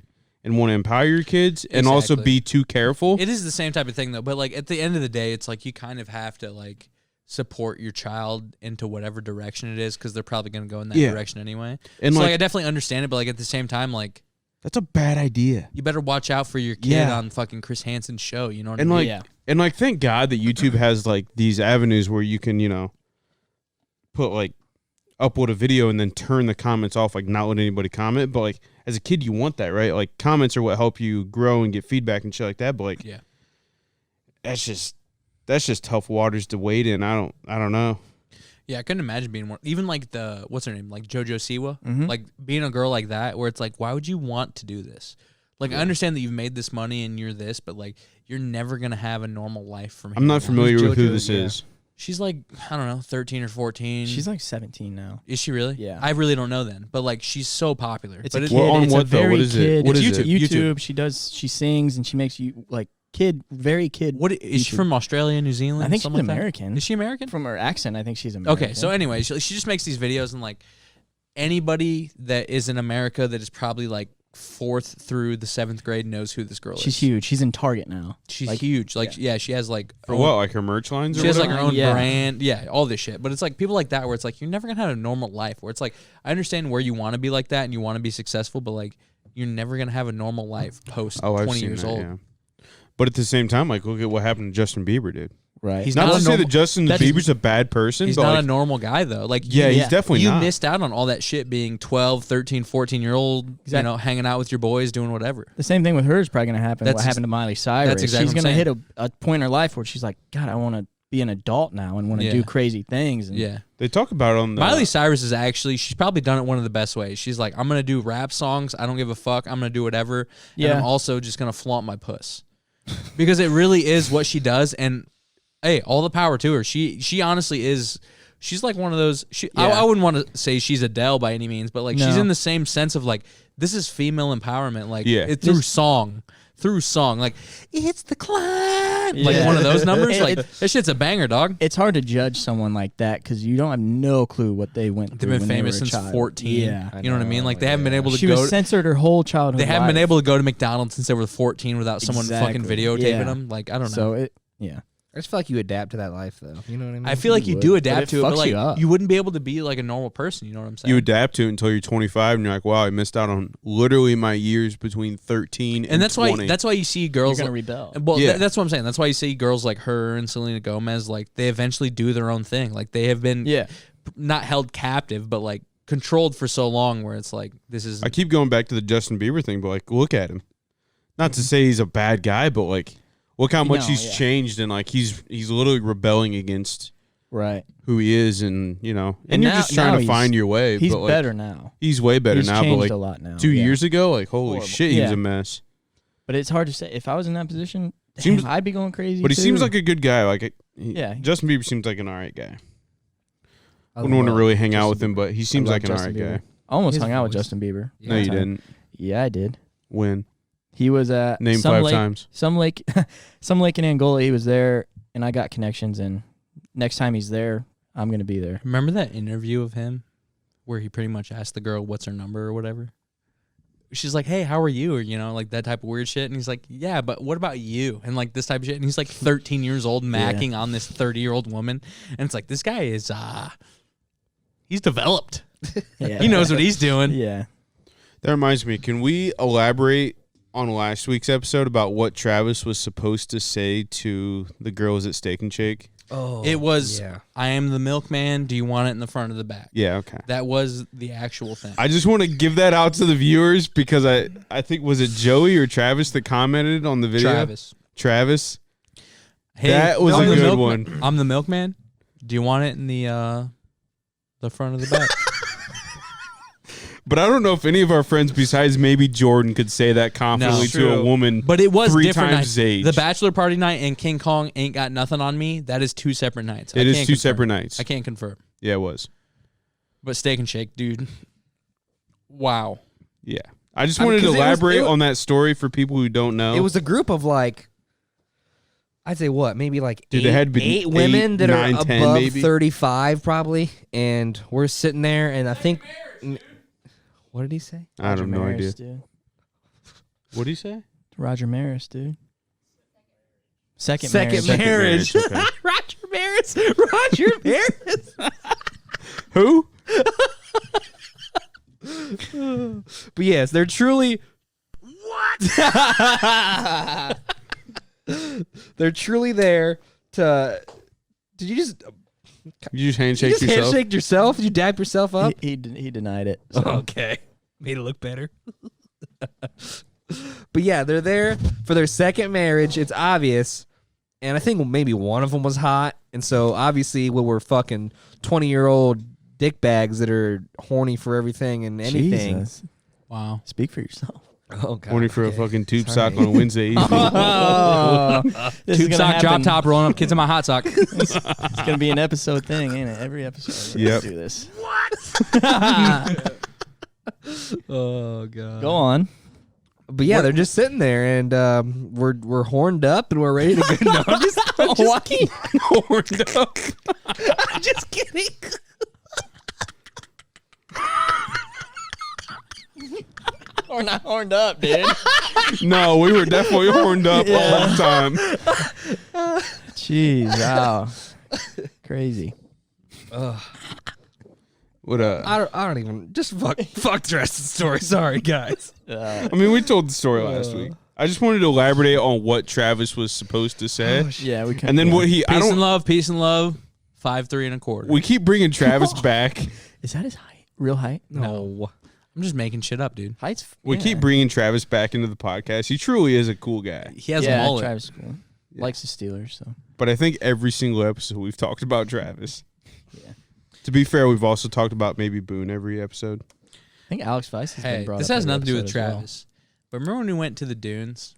and want to empower your kids and also Exactly. be too careful. It is the same type of thing though, but like at the end of the day, it's like you kind of have to like support your child into whatever direction it is because they're probably going to go in that Yeah. direction anyway. And, so like, I definitely understand it, but like at the same time, like that's a bad idea. you better watch out for your kid Yeah. on fucking Chris Hansen's show. You know what And, I mean? like, Yeah. and, like, thank God that YouTube has, like, these avenues where you can, you know, put, like, upload a video and then turn the comments off, like not let anybody comment. But like as a kid, you want that, right? Like comments are what help you grow and get feedback and shit like that. But like, Yeah. that's just tough waters to wade in. I don't know. Yeah, I couldn't imagine being one. Even like what's her name? Like JoJo Siwa. Mhm. Like being a girl like that, where it's like, why would you want to do this? Like, I understand that you've made this money and you're this, but like, you're never gonna have a normal life from here. I'm not on out. familiar with who JoJo? this Yeah. is. She's like, I don't know, 13 or 14. She's like 17 now. Is she really? Yeah. I really don't know then, but like, she's so popular. It's but a it- kid. Well, on it's what, a though? very What is it? kid. What it's is it? YouTube. She sings and she makes you like very kid. What is she YouTube. from? Australia, New Zealand? I think she's something like that? American. Is she American? From her accent, I think she's American. Okay, so anyway, she just makes these videos, and like anybody that is in America that is probably like 4th through the 7th grade knows who this girl is. she's huge. She's in Target now. She's Like, huge. Like, yeah, she has like For what? Like her merch lines or She has like whatever? her own Yeah. brand, yeah, all this shit. But it's like people like that where it's like you're never gonna have a normal life. Where it's like I understand where you want to be like that and you want to be successful, but like you're never gonna have a normal life post Oh, I've 20 seen years that, old. yeah. But at the same time, like, look at what happened to Justin Bieber, dude. Right. He's Not not to a say normal- that Justin that's- Bieber's a bad person, He's but not like, a normal guy though. Like yeah, you, he's definitely you not. missed out on all that shit being 12, 13, 14-year-old, Exactly. you know, hanging out with your boys, doing whatever. The same thing with her is probably going to happen. That's What ex- happened to Miley Cyrus? that's exactly She's what going I'm to hit a point in her life where she's like, God, I want to be an adult now and want to Yeah. do crazy things. And Yeah. they talk about it on the Miley Cyrus is actually, she's probably done it one of the best ways. She's like, I'm going to do rap songs. I don't give a fuck. I'm going to do whatever. And Yeah. I'm also just going to flaunt my puss. Because it really is what she does. And hey, all the power to her. She honestly is, she's like one of those, Yeah. I wouldn't want to say she's Adele by any means, but like she's No. in the same sense of like, this is female empowerment. Like Yeah. through song. Like, it's the climb. Like Yeah. one of those numbers. It- Like, it- that shit's a banger, dog. it's hard to judge someone like that because you don't have no clue what they went They've through. been when they famous were a since child. 14. Yeah. You know what I mean? Like they haven't been able to She go. was censored her whole childhood. They haven't been life. able to go to McDonald's since they were 14 without someone fucking Exactly. videotaping Yeah. them. Like, I don't know. So yeah. I just feel like you adapt to that life, though. You know what I mean? I feel like you would, do but adapt it to it, but fucks like you up. you wouldn't be able to be like a normal person. You know what I'm saying? you adapt to it until you're 25, and you're like, wow, I missed out on literally my years between 13 and that's 20. why you see You're girls. going to Like, rebel. well, Yeah. that's what I'm saying. That's why you see girls like her and Selena Gomez. Like they eventually do their own thing. Like they have been Yeah. not held captive, but like controlled for so long. Where it's like this is. I keep going back to the Justin Bieber thing, but like, look at him. Not to say he's a bad guy, but like, look how much he's yeah. changed, and like he's literally rebelling against Right. who he is, and you know, and, And you're now- just trying now to find your way. He's but, like, better now. He's way better He's now, but changed like a lot now. 2 yeah. years ago, like holy Horrible. shit, he was Yeah. a mess. But it's hard to say. If I was in that position, Seems- I'd be going crazy. But he seems too. like a good guy. Like, Yeah. Justin Bieber seems like an alright guy. I Wouldn't want to love really hang out Justin with him, but he seems love like an Justin alright Bieber. guy. I almost His hung out with voice. Justin Bieber. No, one you time. didn't. Yeah, I did. When? He was at Name some 5 lake, times. some lake, some lake in Angola. He was there, and I got connections. And next time he's there, I'm gonna be there. Remember that interview of him where he pretty much asked the girl what's her number or whatever? She's like, hey, how are you? Or, you know, like that type of weird shit. And he's like, yeah, but what about you? And like this type of shit. And he's like 13 years old macking on this 30-year-old woman. And it's like, this guy is, he's developed. Yeah. He knows what he's doing. Yeah. That reminds me, can we elaborate on last week's episode about what Travis was supposed to say to the girls at Steak and Shake? Oh, It was, yeah. I am the milkman. Do you want it in the front or the back? Yeah, okay. That was the actual thing. I just want to give that out to the viewers because I think, was it Joey or Travis that commented on the video? Travis. Hey, That was I'm a the good milkman. one. I'm the milkman. Do you want it in the front or the back? But I don't know if any of our friends besides maybe Jordan could say that confidently No. to a woman. But it was 3 different times nights. his age. The bachelor party night and King Kong ain't got nothing on me. That is 2 separate nights. It I is can't 2 confirm. separate nights. I can't confirm. Yeah, it was. But Steak and Shake, dude. Wow. Yeah. I just wanted to 'cause it was- elaborate it was- on that story for people who don't know. It was a group of like, I'd say what, maybe like Dude, eight, there had been 8 women that 9, are 10 above maybe. 35 probably, and we're sitting there, and I think, what did he say? I have no idea. Dude. What did he say? Roger Maris, dude. Second Second marriage. marriage. Okay. Roger Maris. Roger Maris. Who? But yes, they're truly. They're truly there to. Did you just You just handshake You yourself. handshake yourself? Did you dap yourself up? He denied it. So. Okay. Made it look better. But yeah, they're there for their second marriage. It's obvious. And I think maybe one of them was hot. And so obviously when we're fucking 20-year-old dick bags that are horny for everything and anything. Jesus. Wow. Speak for yourself. Oh, God. Horny for a fucking tube sock on a Wednesday evening. Oh, this Tube is sock, gonna drop happen. top, rolling up kids in my hot sock. It's gonna be an episode thing, ain't it? Every episode. We're Yep. gonna do this. Oh, God. Go on. But yeah, they're just sitting there, and we're horned up, and we're ready to go. No, I'm just kidding. Horned up. I'm just kidding. We're not horned up, dude. No, we were definitely horned up all the time. Jeez, wow. Crazy. What I don't even just fuck the rest of the story. Sorry, guys. I mean, we told the story last week. I just wanted to elaborate on what Travis was supposed to say, Yeah, we can. and then what he. I Peace and don't. love, peace and love. 5'3" and 1/4. We keep bringing Travis back. Is that his height? Real height? No. I'm just making shit up, dude. Height's. We yeah. keep bringing Travis back into the podcast. He truly is a cool guy. He has yeah, a mullet. Travis is cool. Likes the Steelers, so. But I think every single episode we've talked about Travis. Yeah. To be fair, we've also talked about maybe Boone every episode. I think Alex Weiss has been Hey, brought this up has every nothing to do with episode as well. Travis. But remember when we went to the dunes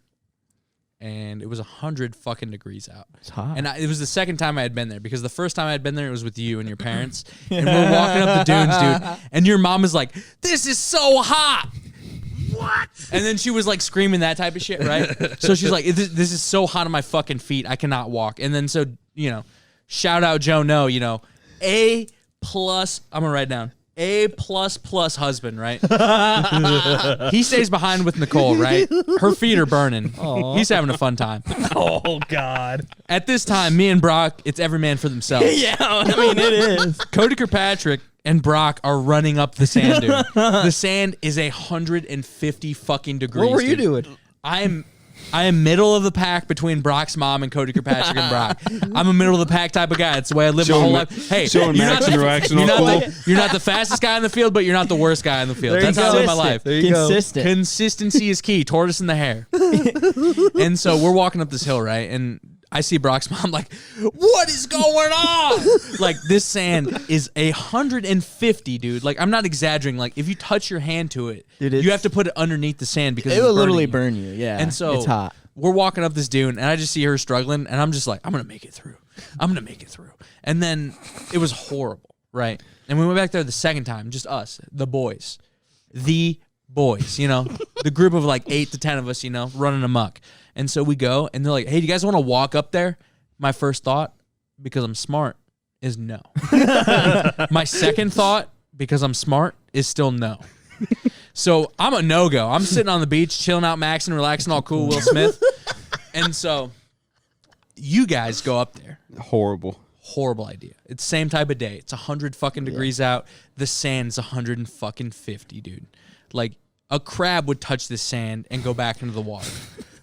and it was 100 fucking degrees out? It's hot. And it was the second time I had been there because the first time I had been there, it was with you and your parents. And we're walking up the dunes, dude. And your mom is like, this is so hot. What? And then she was like screaming that type of shit, right? So she's like, this is so hot on my fucking feet. I cannot walk. And then so, shout out Joe No, A+, I'm going to write down. A++ husband, right? He stays behind with Nicole, right? Her feet are burning. He's having a fun time. Oh, God. At this time, me and Brock, it's every man for themselves. yeah, I mean, it is. Cody Kirkpatrick and Brock are running up the sand, dude. The sand is 150 fucking degrees. What were you dude. doing? I am middle of the pack between Brock's mom and Cody Kirkpatrick and Brock. I'm a middle of the pack type of guy. It's the way I live my whole life. Hey, showing you're Max not, and relaxing you're, on not cool. you're not the fastest guy in the field, but you're not the worst guy in the field. That's how I live my life. There you go. Consistent. Consistency is key. Tortoise in the hair. And so we're walking up this hill, right? And I see Brock's mom like, what is going on? Like, this sand is 150, dude. Like, I'm not exaggerating. Like, if you touch your hand to it, Dude, you have to put it underneath the sand because It will it's literally burning burn you. Yeah. And so it's hot. we're walking up this dune, and I just see her struggling, and I'm just like, I'm going to make it through. I'm going to make it through. And then it was horrible, right? And we went back there the second time, just us, the boys. The boys, the group of like 8 to 10 of us, running amok. And so we go, and they're like, hey, do you guys want to walk up there? My first thought, because I'm smart, is no. My second thought, because I'm smart, is still no. So I'm a no-go. I'm sitting on the beach, chilling out, maxing, relaxing, all cool, Will Smith. And so you guys go up there. Horrible. Horrible idea. It's the same type of day. It's 100 fucking degrees out. The sand's 150, dude. Like, a crab would touch this sand and go back into the water.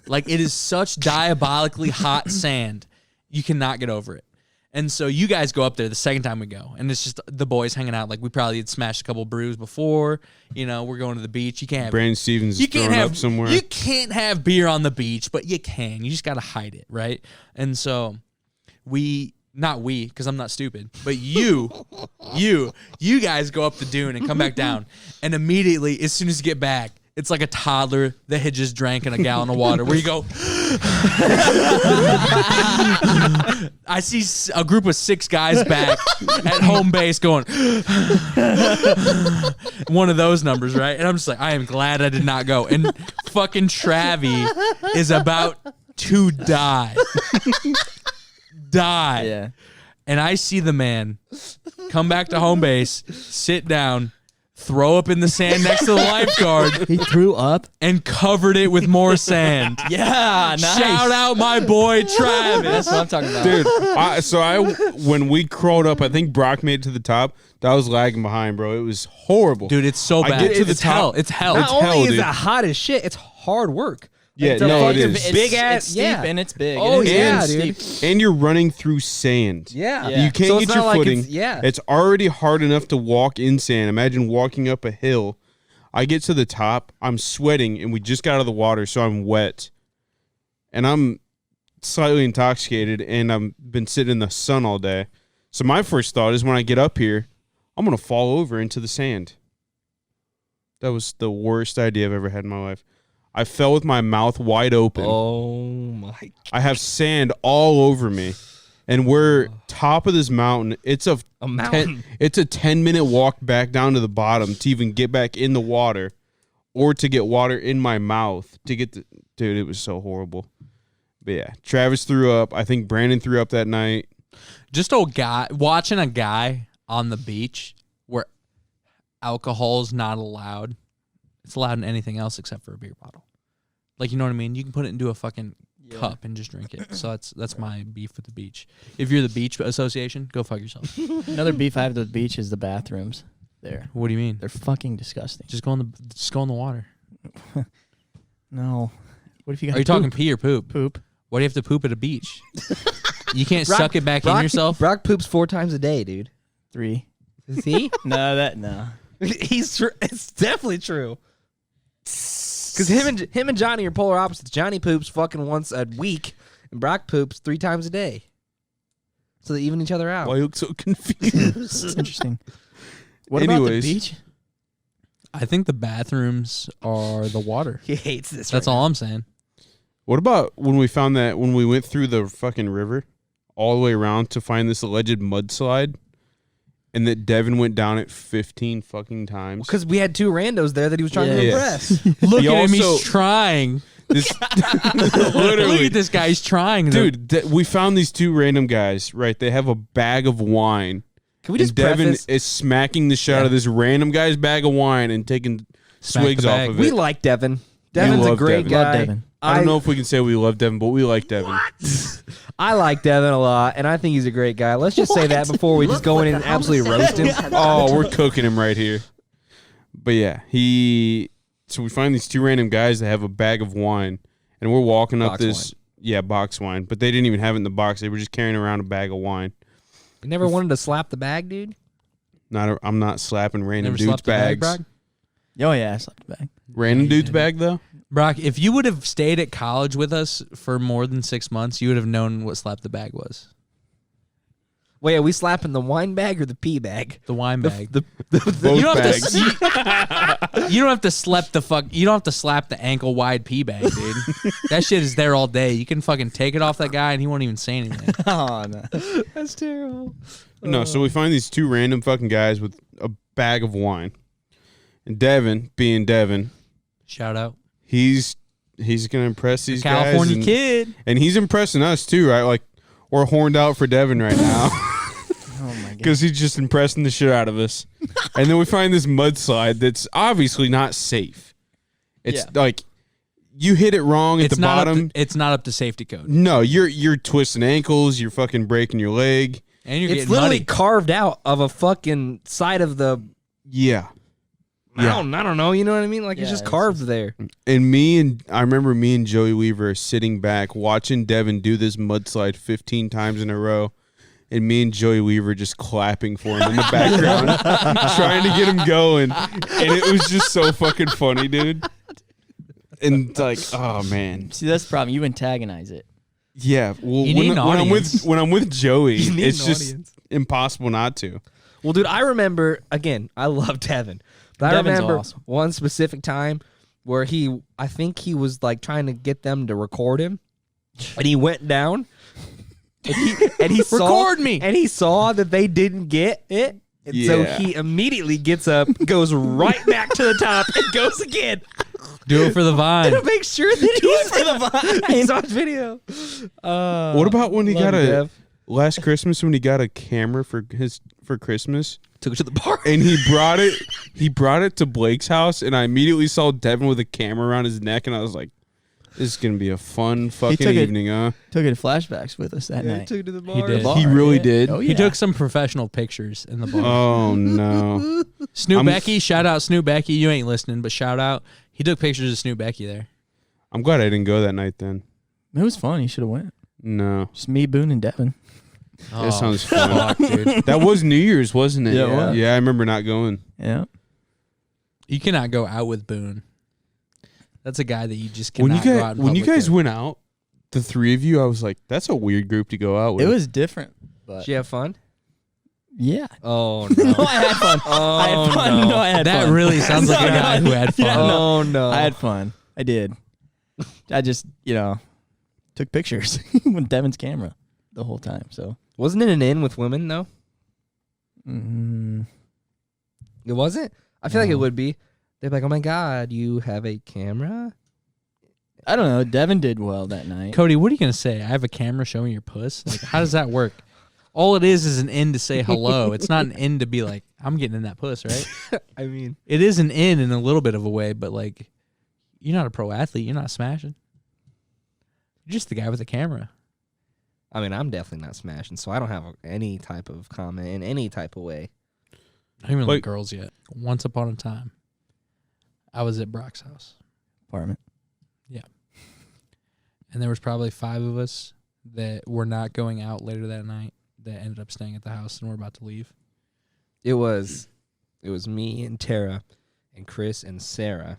Like, it is such diabolically hot sand. You cannot get over it. And so you guys go up there the second time we go, and it's just the boys hanging out. Like, we probably had smashed a couple brews before. We're going to the beach. You can't have Brandon Stevens is throwing up somewhere. You can't have beer on the beach, but you can. You just got to hide it, right? And so not we, because I'm not stupid, but you guys go up the dune and come back down. And immediately, as soon as you get back, it's like a toddler that had just drank in a gallon of water where you go, I see a group of 6 guys back at home base going, one of those numbers, right? And I'm just like, I am glad I did not go. And fucking Travie is about to die. Yeah. And I see the man come back to home base, sit down, throw up in the sand next to the lifeguard, He threw up. and covered it with more sand. Yeah, nice. Shout out my boy Travis. That's what I'm talking about. Dude, when we crawled up, I think Brock made it to the top. That was lagging behind, bro. It was horrible. Dude, it's so I bad. get to the It's hell. top. It's hell. Not It's only hell, is dude. it hot as shit, it's hard work. Yeah, It's a no, it fucking is. big ass. It's steep Yeah. and it's big. Oh, It is yeah, really dude. steep. And you're running through sand. Yeah. Yeah. You can't So it's get not your like footing. it's- yeah. It's already hard enough to walk in sand. Imagine walking up a hill. I get to the top. I'm sweating, and we just got out of the water, so I'm wet. And I'm slightly intoxicated, and I've been sitting in the sun all day. So my first thought is when I get up here, I'm going to fall over into the sand. That was the worst idea I've ever had in my life. I fell with my mouth wide open. Oh my. I have sand all over me. And we're top of this mountain. It's a mountain. It's a 10-minute walk back down to the bottom to even get back in the water, or to get water in my mouth to get the dude. It was so horrible. But yeah, Travis threw up. I think Brandon threw up that night. Just watching a guy on the beach where alcohol's not allowed. It's allowed in anything else except for a beer bottle. Like, you know what I mean? You can put it into a fucking cup and just drink it. So that's my beef with the beach. If you're the beach association, go fuck yourself. Another beef I have with the beach is the bathrooms there. What do you mean? They're fucking disgusting. Just go in the water. No. What if you got Are you talking pee or poop? poop? Why do you have to poop at a beach? You can't suck it back in yourself? Brock poops 4 times a day, dude. 3. See? No. It's definitely true. Because him and Johnny are polar opposites. Johnny poops fucking once a week, and Brock poops 3 times a day. So they even each other out. Why you look so confused? It's interesting. What about the Anyways. beach? I think the bathrooms are the water. He hates this. That's all I'm saying. What about when we went through the fucking river all the way around to find this alleged mudslide, and that Devin went down it 15 fucking times? Because we had 2 randos there that he was trying to Yeah. impress. Look He at him. He's also- trying. This Look literally, at this guy. He's trying. dude. We found these 2 random guys. Right, they have a bag of wine. Can we just And Devin preface? is smacking the shit out of this random guy's bag of wine and taking Smack swigs the off bag. of We it. like Devin. Devin's a love great Devin. guy. Love Devin. I don't know if we can say we love Devin, but we like Devin. I like Devin a lot, and I think he's a great guy. Let's just say that before we just go in and absolutely roast him. Oh, we're cooking him right here. But yeah, so we find these 2 random guys that have a bag of wine, and we're walking up Box this box wine, but they didn't even have it in the box. They were just carrying around a bag of wine. You never wanted to slap the bag, dude? I'm not slapping random Never dudes' slept the bag, bags. Brock? Oh, yeah, I slept back. Random dude's bag though. Brock, if you would have stayed at college with us for more than 6 months, you would have known what slap the bag was. Wait, are we slapping the wine bag or the pee bag? The wine bag. Both you don't bags. have to. You don't have to slap the fuck. You don't have to slap the ankle wide pee bag, dude. That shit is there all day. You can fucking take it off that guy and he won't even say anything. Oh, no. That's terrible. No, so we find these 2 random fucking guys with a bag of wine, and Devin, being Devin, Shout out, he's gonna impress these California guys, and, kid. and he's impressing us too, right? Like we're horned out for Devin right now. Oh, my God. Because he's just impressing the shit out of us. And then we find this mudslide that's obviously not safe. It's like you hit it wrong at the bottom. It's not up to safety code, No, you're twisting ankles, you're fucking breaking your leg. and you're It's getting literally muddy. carved out of a fucking side of the. Yeah. I don't know. You know what I mean? Like it's Yeah, just it's carved there. And I remember me and Joey Weaver sitting back watching Devin do this mudslide 15 times in a row. And me and Joey Weaver just clapping for him in the background, trying to get him going. And it was just so fucking funny, dude. And like, oh man. See, that's the problem. You antagonize it. Yeah, well, You need an audience. when I'm with Joey, You need it's an just audience. impossible not to. Well, dude, I remember again. I love Devin, but Devin's I remember awesome. one specific time where I think he was like trying to get them to record him, and he went down, and he saw, Record me! and he saw that they didn't get it, and so Yeah. he immediately gets up, goes right back to the top, and goes again Do it for the vine. to make sure that he's on video. What about when he love got you, Dev. last Christmas when he got a camera for Christmas Took it to the park. and he brought it to Blake's house, and I immediately saw Devin with a camera around his neck, and I was like, this is gonna be a fun fucking took it- evening, huh? Took it to flashbacks with us that night. Took it to the He bar. did. Bar, He really yeah. did? Oh, yeah. He took some professional pictures in the bar. Oh no. Snoop I'm- Becky, shout out Snoop Becky. You ain't listening, but shout out. He took pictures of Snoop Becky there. I'm glad I didn't go that night then. It was fun. You should have went. No. Just me, Boone, and Devin. That sounds fun. Dude. That was New Year's, wasn't it? Yeah, it was. Yeah, I remember not going. Yeah. You cannot go out with Boone. That's a guy that you just cannot go out in When you public guys with. went out, the three of you, I was like, that's a weird group to go out with. It was different. But Did you have fun? yeah. Oh no. No, I had fun. Oh, I had fun. no. No, I had That fun. really sounds like a guy who had fun. Yeah, no. Oh no. I had fun. I did. I just, took pictures with Devin's camera the whole time. So Wasn't it an inn with women though? mm, It wasn't? I feel like it No. would be. They'd be like, oh my God, you have a camera? I don't know. Devin did well that night. Cody, what are you gonna say? I have a camera showing your puss. Like, how does that work? All it is an in to say hello. It's not an in to be like, I'm getting in that puss, right? I mean, It is an in a little bit of a way, but like, you're not a pro athlete. You're not smashing. You're just the guy with the camera. I'm definitely not smashing, so I don't have any type of comment in any type of way. Not even Like- like girls yet. Once upon a time, I was at Brock's house, Apartment. and there was probably 5 of us that were not going out later that night that ended up staying at the house, and we're about to leave. It was me and Tara and Chris and Sarah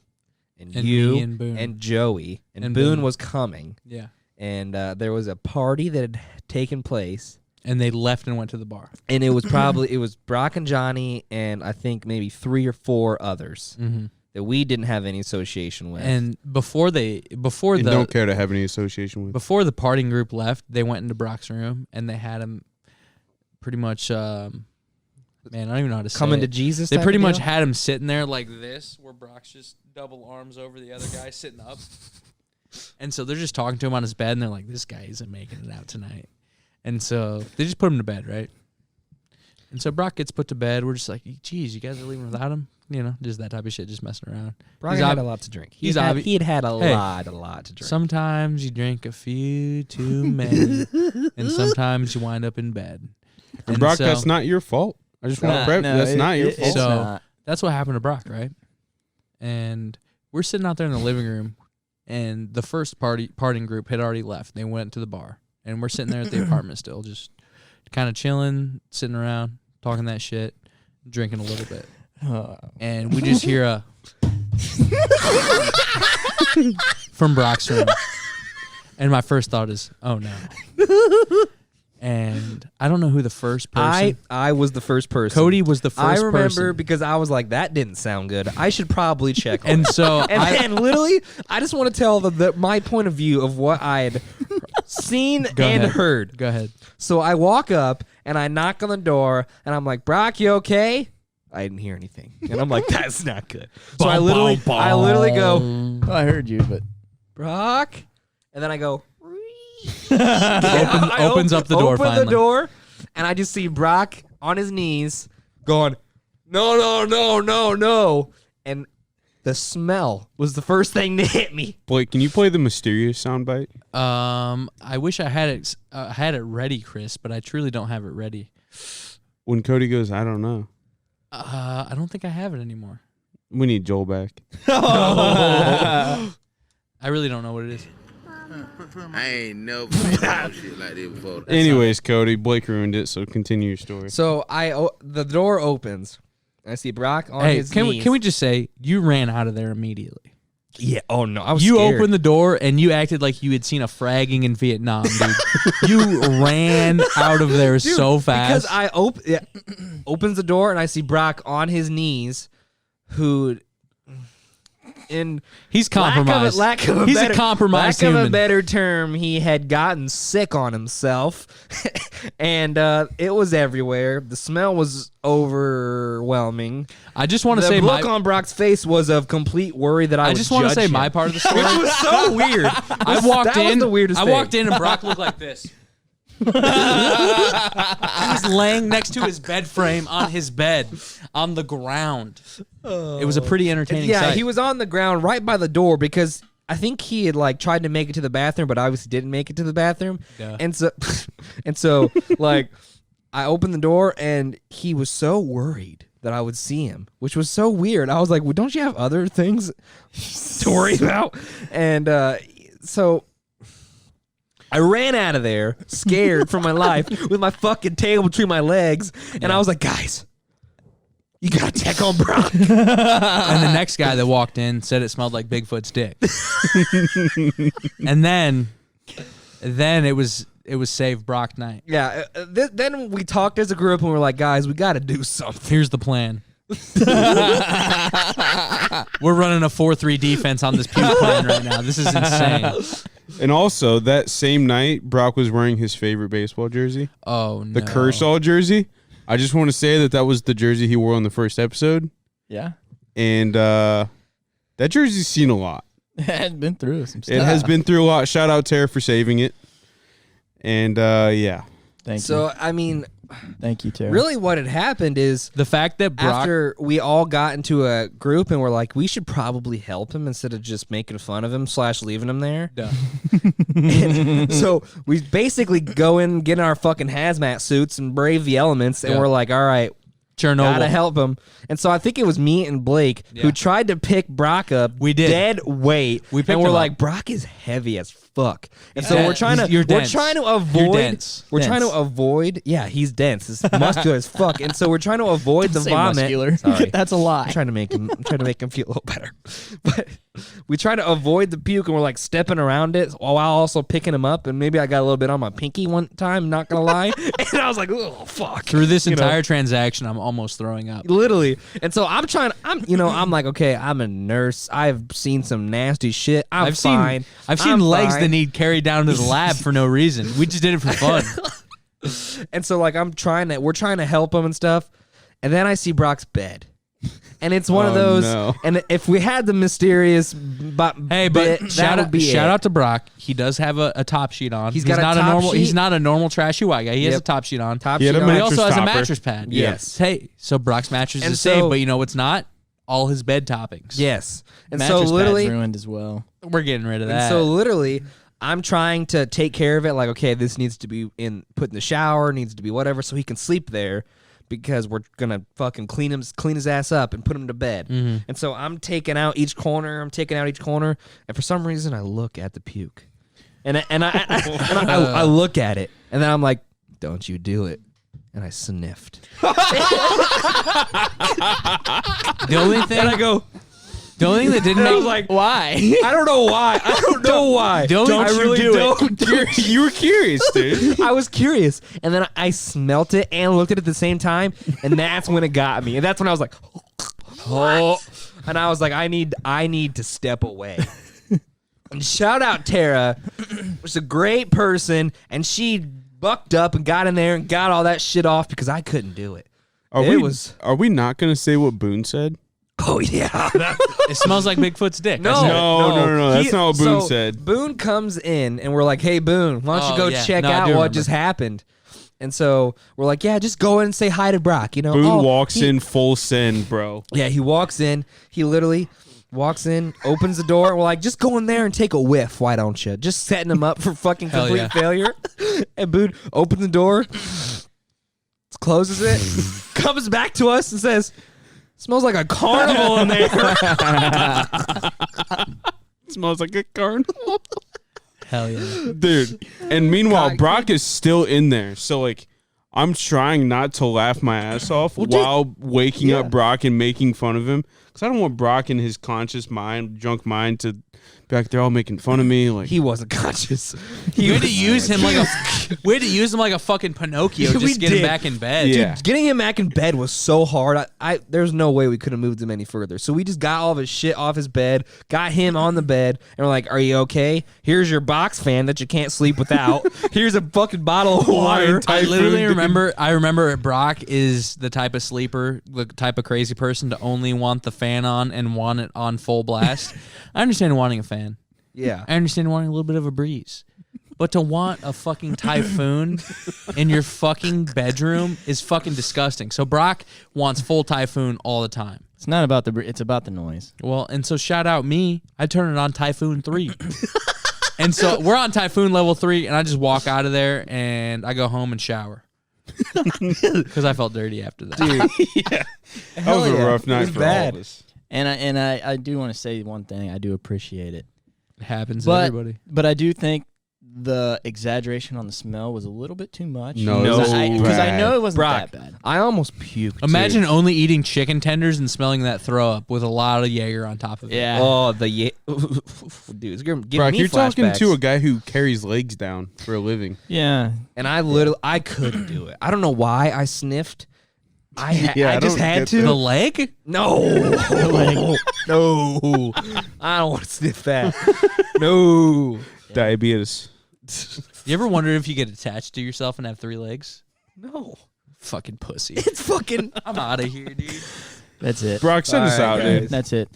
and And you me and Boone. and Joey and, And Boone Boone. was coming, Yeah. and there was a party that had taken place, And they left and went to the bar. and it was probably it was Brock and Johnny and I think maybe 3 or 4 others Mm-hmm. that we didn't have any association with. And before And the don't care to have any association with. before the partying group left, they went into Brock's room and they had him pretty much. Man, I don't even know how to say coming it. to Jesus. They type pretty of much deal? had him sitting there like this, where Brock's just double arms over the other guy sitting up. And so they're just talking to him on his bed, and they're like, "This guy isn't making it out tonight." And so they just put him to bed, right? And so Brock gets put to bed. We're just like, "Geez, you guys are leaving without him?" Just that type of shit, just messing around. Brock He's had ob- a lot to drink. he's He obvi- had a Hey, lot to drink. Sometimes you drink a few too many, and sometimes you wind up in bed. And Brock, so- that's not your fault. I just want to prep. That's not your fault. It's So- not. That's what happened to Brock, right? And we're sitting out there in the living room, and the first partying group had already left. They went to the bar, and we're sitting there at the apartment still, just kind of chilling, sitting around, talking that shit, drinking a little bit. And we just hear a from Brock's room. And my first thought is, oh no. And I don't know who the first person. I was the first person. Cody was the first I remember person. because I was like, that didn't sound good. I should probably check. on And it." so and I, then literally, I just want to tell my point of view of what I had seen Go and ahead. heard. Go ahead. So I walk up and I knock on the door and I'm like, Brock, you okay? I didn't hear anything, and I'm like, that's not good. So I literally go, I heard you, but Brock, and then I go. Opens up the door Open finally. the door, and I just see Brock on his knees going, no. And the smell was the first thing to hit me. Blake, can you play the mysterious soundbite? I wish I had it ready, Chris, but I truly don't have it ready. When Cody goes, I don't know. I don't think I have it anymore. We need Joel back. I really don't know what it is. I ain't never been no shit like this before. Anyways, Cody, Blake ruined it, so continue your story. So the door opens. And I see Brock on Hey, his can knees. we just say you ran out of there immediately? Yeah. Oh no, I was You scared. opened the door and you acted like you had seen a fragging in Vietnam, dude. You ran out of there Dude, so fast. because I opens the door and I see Brock on his knees, who in He's compromised. Lack of a He's better, a compromised lack of a human. better term, he had gotten sick on himself, and it was everywhere. The smell was overwhelming. I just want to The say look on Brock's face was of complete worry that I I would just want to judge say him. my part of the story. Which was so weird. I walked that in. Was the weirdest I thing. walked in and Brock looked like this. He was laying next to his bed frame on his bed on the ground. It was a pretty entertaining Yeah, sight. he was on the ground right by the door because I think he had like tried to make it to the bathroom, but obviously didn't make it to the bathroom. Duh. And so like I opened the door and he was so worried. that I would see him, which was so weird. I was like, well, don't you have other things to worry about? And so I ran out of there, scared for my life, with my fucking tail between my legs. And I was like, guys, you got to check on Brock. And the next guy that walked in said it smelled like Bigfoot's dick. And then it was Save Brock night. Yeah. Then we talked as a group and we're like, guys, we got to do something. Here's the plan. We're running a 4-3 defense on this puke plan right now. This is insane. And also, that same night, Brock was wearing his favorite baseball jersey. Oh, no. The Kershaw jersey. I just want to say that was the jersey he wore on the first episode. Yeah. And that jersey's seen a lot. It has been through some stuff. It has been through a lot. Shout out Tara for saving it. And, yeah. Thank you. So, I mean, Thank you, Tara. really what had happened is The fact that Brock... after we all got into a group and we're like, we should probably help him instead of just making fun of him / leaving him there. Duh. So we basically go in, get in our fucking hazmat suits and brave the elements, and Yeah. we're like, all right, Chernobyl. gotta help him. And so I think it was me and Blake who Yeah. tried to pick Brock up. We did. Dead weight. We picked and we're him like, up. Brock is heavy as fuck. And so dense. we're trying to You're we're dense. trying to You're avoid dense. we're trying to Dense. avoid he's dense. It's muscular as fuck. And so we're trying to avoid the Say vomit. muscular. Sorry. That's a lie. I'm trying to make him feel a little better. But we try to avoid the puke and we're like stepping around it while also picking him up, and maybe I got a little bit on my pinky one time, not gonna lie. And I was like, oh fuck. Through this You know? entire transaction, I'm almost throwing up. Literally. And so I'm like, okay, I'm a nurse. I've seen some nasty shit. I've fine. seen I'm legs fine. that need carried down to the lab for no reason. We just did it for fun. And so like we're trying to help him and stuff. And then I see Brock's bed. And it's one of Oh, those. no. And if we had the mysterious Hey, bit, but that would be shout it. out to Brock. He does have a top sheet on. He's got a not top normal. sheet? He's not a normal trashy white guy. He has Yep. a top sheet on. Top He had sheet a But he on. also has a topper. mattress pad. Yes. Hey, so Brock's mattress And is safe, so- but you know what's not? All his bed toppings. Yes. And Mattress so literally, pad's ruined as well. We're getting rid of and that. so literally, I'm trying to take care of it. Like, okay, this needs to be put in the shower, needs to be whatever, so he can sleep there, because we're gonna fucking clean his ass up and put him to bed. Mm-hmm. And so I'm taking out each corner. And for some reason, I look at the puke, and I look at it, and then I'm like, "Don't you do it." And I sniffed. the only thing, And I go, the only thing that didn't and I make was like, Why? I don't know why. I don't know why. Don't I you really do it. don't. You were curious, dude. I was curious, and then I smelt it and looked at it at the same time, and that's when it got me. And that's when I was like, oh, and I was like, I need to step away. And shout out Tara, was a great person, and she bucked up and got in there and got all that shit off because I couldn't do it. Are we not going to say what Boone said? Oh yeah. it smells like Bigfoot's dick. No, I said it. No. That's not what Boone said. Boone comes in, and we're like, "Hey, Boone, why don't you Oh, go yeah. check No, I out do what remember. just happened?" And so we're like, "Yeah, just go in and say hi to Brock." You know, Boone walks in full send, bro. Yeah, he walks in. He literally walks in, opens the door, and we're like, "Just go in there and take a whiff, why don't you?" Just setting him up for fucking Hell complete yeah. failure. And Boone opens the door, closes it, comes back to us and says, "Smells like a carnival in there." Smells like a carnival. Hell yeah. Dude. And meanwhile, God. Brock is still in there. So, like, I'm trying not to laugh my ass off while waking up Brock and making fun of him. Because I don't want Brock in his conscious mind, drunk mind, to be like, they're all making fun of me. Like, He wasn't conscious. We had to use him like a fucking Pinocchio We just to get him did. back in bed. Yeah. Getting him back in bed was so hard. There's no way we could have moved him any further. So we just got all of his shit off his bed, got him on the bed, and we're like, "Are you okay? Here's your box fan that you can't sleep without. Here's a fucking bottle of water." I literally remember Brock is the type of sleeper, the type of crazy person to only want the fan on and want it on full blast. I understand wanting a fan. Yeah. I understand wanting a little bit of a breeze. But to want a fucking typhoon in your fucking bedroom is fucking disgusting. So Brock wants full typhoon all the time. It's not about it's about the noise. Well, and so shout out me. I turn it on Typhoon 3. And so we're on Typhoon level 3, and I just walk out of there, and I go home and shower. Because I felt dirty after that. Yeah. That was a rough night was for bad. all of us. And I do want to say one thing. I do appreciate it. It happens to But everybody. but I do think the exaggeration on the smell was a little bit too much. No, because it was I bad. know it wasn't Brock, that bad. I almost puked. Imagine only eating chicken tenders and smelling that throw up with a lot of Jaeger on top of it. Yeah. Oh, dude, it's giving Brock, me you're talking to flashbacks. a guy who carries legs down for a living. Yeah. And I couldn't do it. I don't know why I sniffed. I I just don't had get to. The leg? No, no, I don't want to sniff that. No, Diabetes. You ever wonder if you get attached to yourself and have 3 legs? no, Fucking pussy. it's fucking. I'm out of here, dude. That's it. Brock, send us All out, right, dude. guys. That's it.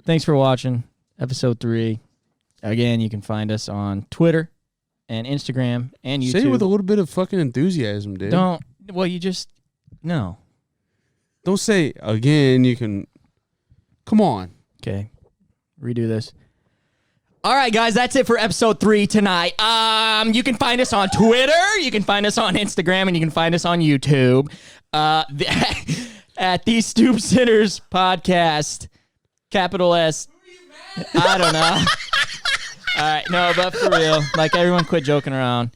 Thanks for watching episode 3. Again, you can find us on Twitter and Instagram and YouTube. Say it with a little bit of fucking enthusiasm, dude. No. Don't say again. You can. Come on. Okay. Redo this. All right, guys, that's it for episode 3 tonight. You can find us on Twitter, you can find us on Instagram, and you can find us on YouTube. At the Stoop Sinners Podcast, capital S. I don't know. All right, no, but for real, like everyone, quit joking around.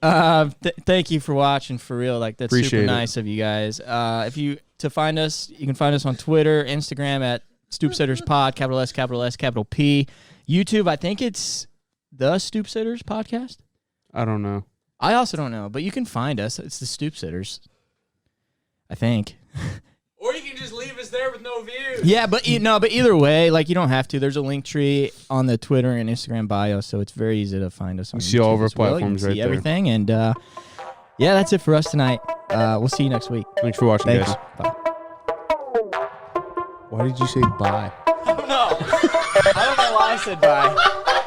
Thank you for watching, for real. Like that's Appreciate super it. nice of you guys. To find us, you can find us on Twitter, Instagram at Stoop Sitters Pod, capital S, capital P. YouTube, I think it's the Stoop Sitters Podcast. I don't know. I also don't know, but you can find us. It's the Stoop Sitters, I think. Or you can just leave us there with no views. Yeah, but either way, like you don't have to. There's a link tree on the Twitter and Instagram bio, so it's very easy to find us on You see all YouTube of our as well. You platforms can right see there. everything, and yeah, that's it for us tonight. We'll see you next week. Thanks for watching, Thank guys. you. Bye. Why did you say bye? I don't know why I said bye.